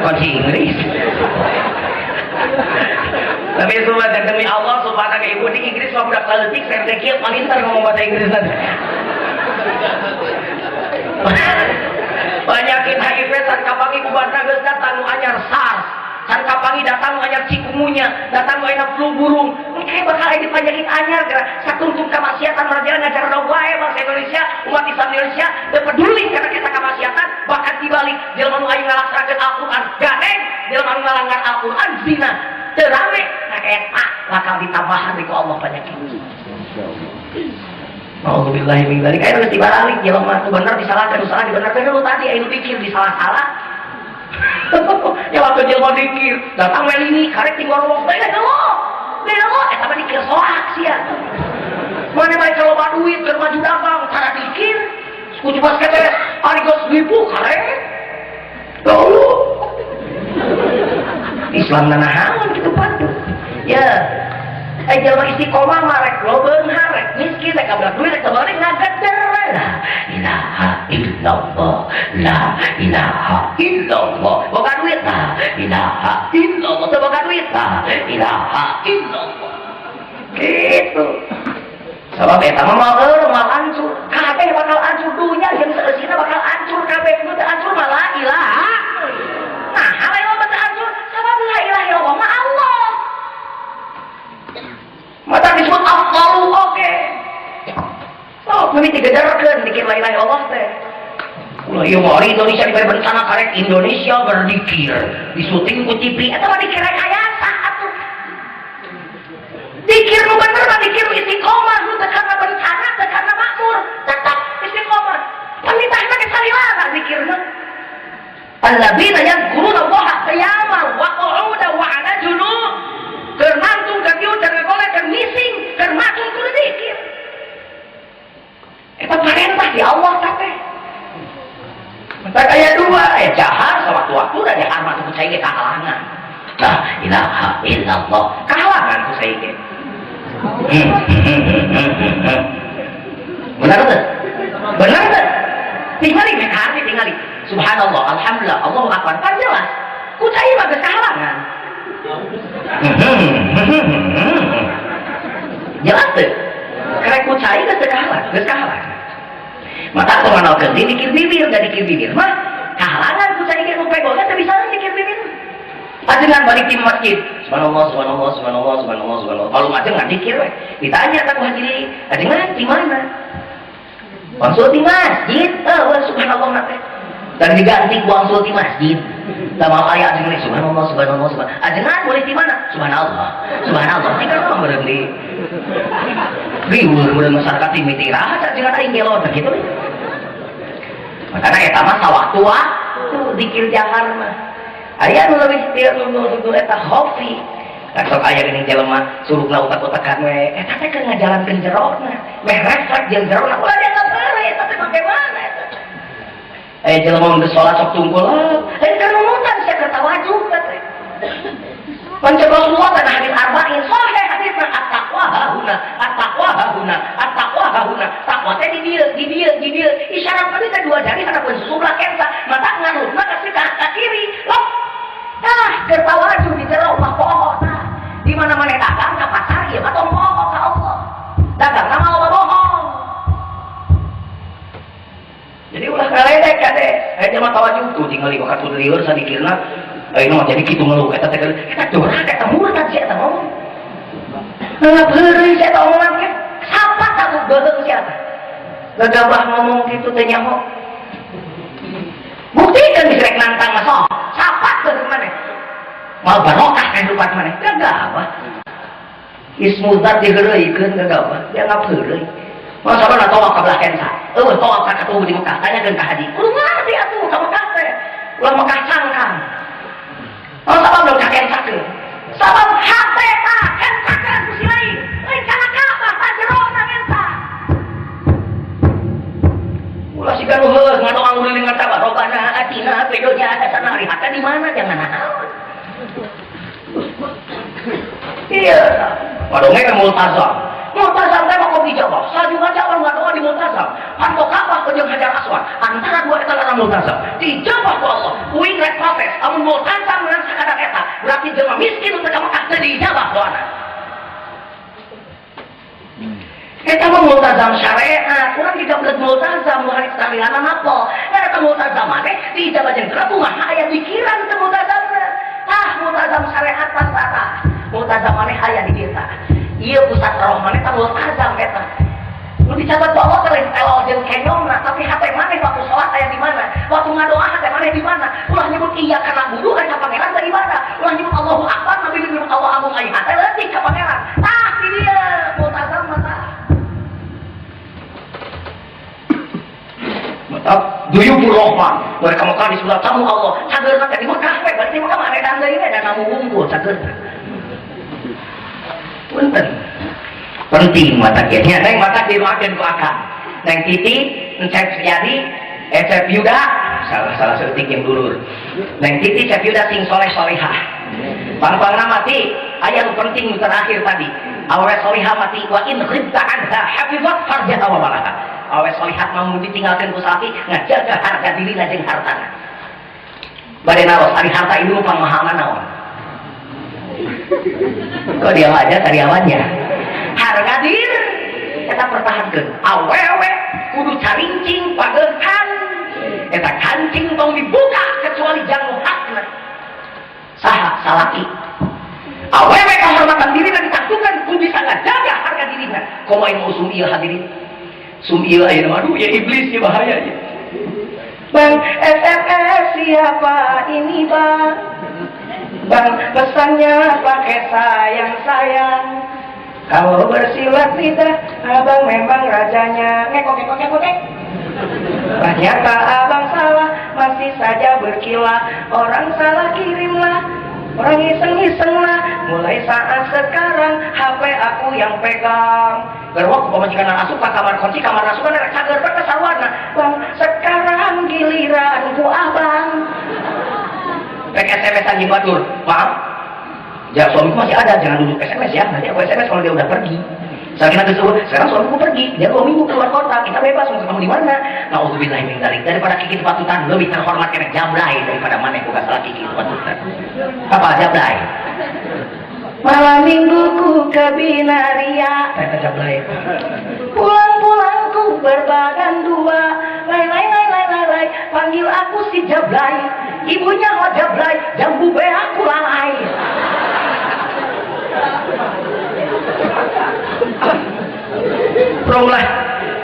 Kunci Inggris. Tapi semua demi Allah subhanahu wa ibu di Inggris mah budak leutik saya teh kieu palintar ngomong bahasa Inggris nanti. Penyakit HIV san kapangi kubarna geus datang nu anyar SARS. San kapangi datang anyar cikungunya, datang enak flu burung. Kayak bakal ada penyakit anyar gara satuntuk kamaksiatan merajalela ngajarna wae bangsa Indonesia, umat Islam Indonesia teu peduli karena kita kamaksiatan, bahkan dibalik jelema nu aya ngalaksanakeun Al-Qur'an gadeng, jelema nu ngalanggar Al-Qur'an zina. Teu rame, nah eta bakal ditambahan ku Allah penyakit. Alhamdulillah min dzalik. Aya nu dibalik jelema nu bener disalahkeun, nu salah dibenerkeun lu tadi aya nu pikir disalah-salah. Ya waktu jelma dikir datang melini karek tinggal ngomong beda lo eta mah dikir soak sia mana bae kalau mah duit keur maju dagang cara dikir kudu basket teh ari geus nipu karek lo Islam nanahaun kitu pantu ya jelma istiqomah mah rek lobeung harek miskin rek kabrak duit rek tabalik ngageder la ilaha illallah la ilaha illallah boga duit la ilaha illallah teu boga duit la ilaha illallah gitu sabab eta mah mal hancur kabeh bakal hancur dunya jeung saeusina bakal hancur kabeh nu teu hancur mah la ilaha nah hal yang teu hancur sabab la ilaha illallah mah Allah digederkeun dikir la ilaha illallah teh. Ulah ieu mah Indonesia diberi bencana karek Indonesia berdikir disuting ku TV eta mah dikir rekayasa atuh. Dikir nu bener mah dikir istiqomah nu teu karena bencana teu karena makmur tetap istiqomah. Palitahna ge salilana dikirna. Alladzina yadhkuruna Allaha qiyaman wa qu'udan wa 'ala junub. Keur nangtung keur dieu keur ngagoleh keur mising keur matung kudu dikir. Eta perintah di Allah teh. Maka kayak dua, jahar sewaktu-waktu dan jahar masuk saya ke kahalangan. La ilaha illallah kahalangan ku saya ke. Benar tak? Benar tak? Tinggali mekari, tinggali. Subhanallah, alhamdulillah, Allahu akbar. Kan jelas. Ku saya mah geus kahalangan. Jelas tuh. Karena ku saya geus kahalangan. Mata aku manalkeun dikir bibir gak dikir bibir mah kahalangan ku saiki nu pegolna teu bisa dikir bibir. Ajengan balik di masjid. Subhanallah subhanallah subhanallah subhanallah subhanallah. Kalau ajengan dikir we. Ditanya ka ku haji, ajengan di mana? Konsul di masjid. Subhanallah nate. Dan diganti ku konsul di masjid. Da mau aya ajengan subhanallah subhanallah subhanallah. Ajengan boleh di mana? Subhanallah. Subhanallah. Tinggal mah meureun di riweuh meureun masyarakat timiti raha ajengan aing gelon gitu. Makanya eta mah sawaktu dikir jahar mah aya nu leuwih teu nu eta khofi kan sok aya geuning jelema surugna utak-utakan we eta teh keur ngajalankeun jerona meh refleks jeung jerona ulah dianggap heure eta teh bagaimana eta jelema mun geus salat sok tungkul lain keur numutan sia keur tawajuh teh pancen Rasulullah kana hadis arba'in sahih hadisna at-taqwa hahuna at-taqwa hahuna at-taqwa hahuna takwa teh di dieu isyarat tadi teh dua jari hadapan sebelah kensa mata ngarupna kasih ka kiri lop keur tawajuh di jero mah pohon di mana-mana dagang ka pasar ieu mah tong pohon ka Allah dagang nama Allah bohong jadi ulah kaledek kade jelema tawajuh tuh tinggal di waktu lieur sadikirna ayeuna mah jadi kitu ngeluh eta teh eta dorah eta murtad sia eta ngomong ngeuleuh heureuy sia eta omongan ge sapa tahu beung sia eta gagabah ngomong gitu teh nyaho buktikan disrek nantang mah sok sapat beung maneh mal barokah kehidupan maneh gagabah ismuzat diheureuikeun gagabah dianggap heureuy masa mana tawak ka belah kensa tawak ka katuh di Mekah tanyakeun ka haji kudu ngarti atuh ka Mekah teh ulah Mekah cangkang sabab belum kakensakeun sabab hate tah kensakeun ku si lain kana kabah tah jerona kensa ulah siga nu heuh ngadoa ngeuling ngatawa robana atina fid dunya hasanah hari hate di mana jangan naon iya wadonge multazam teh mah kopi Jawa sajugan Jawa ngadoa di multazam hanto kabah jeung hajar aswad antara dua eta larang multazam dijabah ku Allah uing rek protes amun multazam ngan sakadar eta berarti jelema miskin teu ka Mekah teu dijabah doana eta mah multazam syariat urang digablek multazam nu hari salilana napo eta multazam teh dijabah jeung teu kumaha aya pikiran teu multazamna multazam syariat pasata multazam maneh aya di dieu ieu pusat roh maneh tah multazam eta nu dicatat ku Allah teh elol jeung kenyongna tapi hate maneh waktu salat aya di mana waktu ngadoa hate maneh di mana ulah nyebut iya kana budu ari ka pangeran teh di mana ulah nyebut Allahu akbar nabi nyebut Allah amun ai hate leutik ka pangeran tah di dieu multazam mah mantap duyubur rahman mereka Mekah di sebelah tamu Allah cageurna teh di Mekah we balik di Mekah mah edan deui we dan namu unggul cageurna punten penting mata kieu neng mata diruakeun ku akang neng titi encep jadi encep yuda salah seutik yang dulur neng titi cep yuda sing soleh solehah pang-pangna mati aya nu penting nu terakhir tadi awewe solehah mati wa in ghibta anha hafizat farjaha wa malaha awewe solehah mah ditinggalkeun ku salaki ngajaga harga dirina jeung hartana bade naros ari harta ieu pang mahal naon kok dia aja karyawannya harga diri kita pertahankan awewe kudu carincing pageuhan eta kancing tong dibuka kecuali jangan hakna saha salaki awewe kehormatan diri dan ditaktukan kudu bisa ngajaga harga dirinya komain usum ieu hadirin Sumil aja aduh ya iblis ya bahaya ya. Bang SMS siapa ini bang? Bang pesannya pakai sayang. Kalau bersilat lidah, abang memang rajanya. Ngekok. Ternyata abang salah, masih saja berkilah. Orang salah kirimlah, orang iseng lah. Mulai saat sekarang, HP aku yang pegang. Gerwak pemajikan asup ke kamar kunci, kamar asup kan cager berkesawana. Bang, sekarang giliran ku abang. Pek SMS-an di Batur, maaf. Ya suamiku masih ada, jangan duduk SMS ya. Nanti aku SMS kalau dia udah pergi. Sekarang suamiku pergi, dia 2 minggu keluar kota, kita bebas mau ketemu di mana. Nauzubillah min dzalik. Daripada kiki patutan lebih terhormat kena jablay daripada mana yang salah kiki patutan. Apa jablay? Malam mingguku ke Binaria. Kata jablay. Pulang-pulangku berbadan 2. Lay. Panggil aku si jablay. Ibunya mau jablay, jambu be aku lalai. Prolah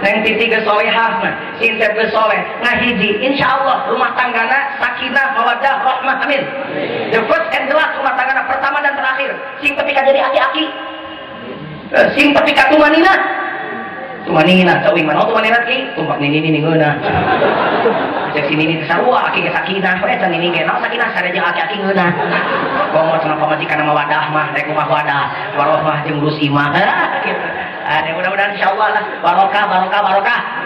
neng titi gesolehah mah sinsep gesoleh ngahiji insyaallah rumah tanggana sakinah mawaddah rahmah amin. The first and the last rumah tanggana pertama dan terakhir sing ketika jadi aki-aki sing ketika tumanina cawing mana tumanina ki tumpak nini ngeuna cek sini ini sarua aki ge sakinah we can nini ge naon sakinah sareja aki-aki ngeuna ngomong sama pamajikan mawaddah mah rek rumah wadah warohmah jeung lus imah gitu. Mudah-mudahan insyaallah lah barokah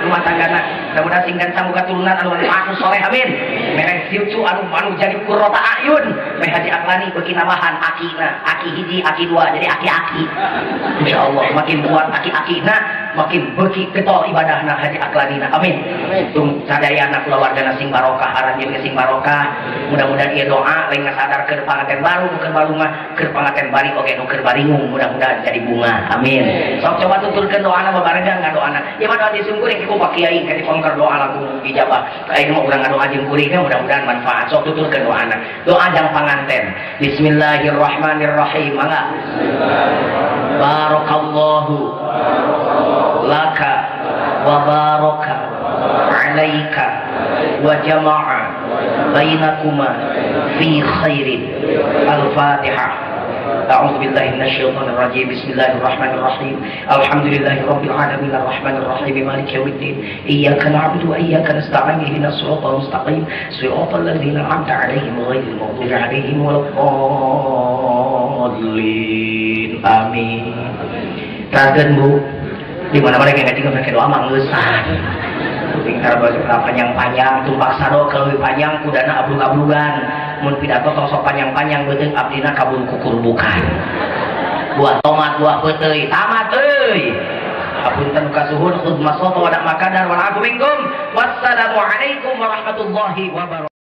rumah tanggana. Mudah-mudahan singkan sambung keturunan anu anu soleh amin. Merek cucu anu jadi qurrata ayun. Meh Haji Aklani beuki namahan akina, aki hiji, aki dua jadi aki-aki. Insyaallah makin kuat aki-akina, makin beuki getol ibadahna Haji Aklanina. Amin. Tung sadayana kulawargana sing barokah, aranjeun sing barokah. Mudah-mudahan ieu doa lain ngasadarkeun panganten baru, keur baru mah keur panganten bari oge nu keur baringung, mudah-mudahan jadi bunga. Amin. Sok coba tuturkeun doana babarengan ngadoana. Ya mah doa disungkuring ku Pak Kiai ka dipongker doa lagu dijabah. Ayeuna mah urang ngadoa jeung kuring mudah-mudahan manfaat. Sok tuturkeun doana. Doa jang panganten. Bismillahirrahmanirrahim. Mangga. Barakallahu laka wa baraka alaika wa jama'a bainakuma fi khairin. Al-Fatihah. أعوذ بالله من الشيطان الرجيم بسم الله الرحمن الرحيم الحمد لله رب العالمين الرحمن الرحيم مالك يوم الدين إياك نعبد وإياك نستعين اهدنا الصراط المستقيم صراط الذين أنعمت عليهم غير المغضوب عليهم ولا الضالين آمين. Raden Bu, di mana-mana yang tinggal pakai doa mangeusan. Tinggal panjang-panjang, tumpak sado kalau panjang kudana ablug-ablugan. Mun pidato tong sok panjang-panjang beuteung abdina kabul kukur bukan. Buah tomat, buah peuteuy, tamat euy. Hapunten kasuhun khudmas wa dak makadar wa minkum. Wassalamu alaikum warahmatullahi wabarakatuh.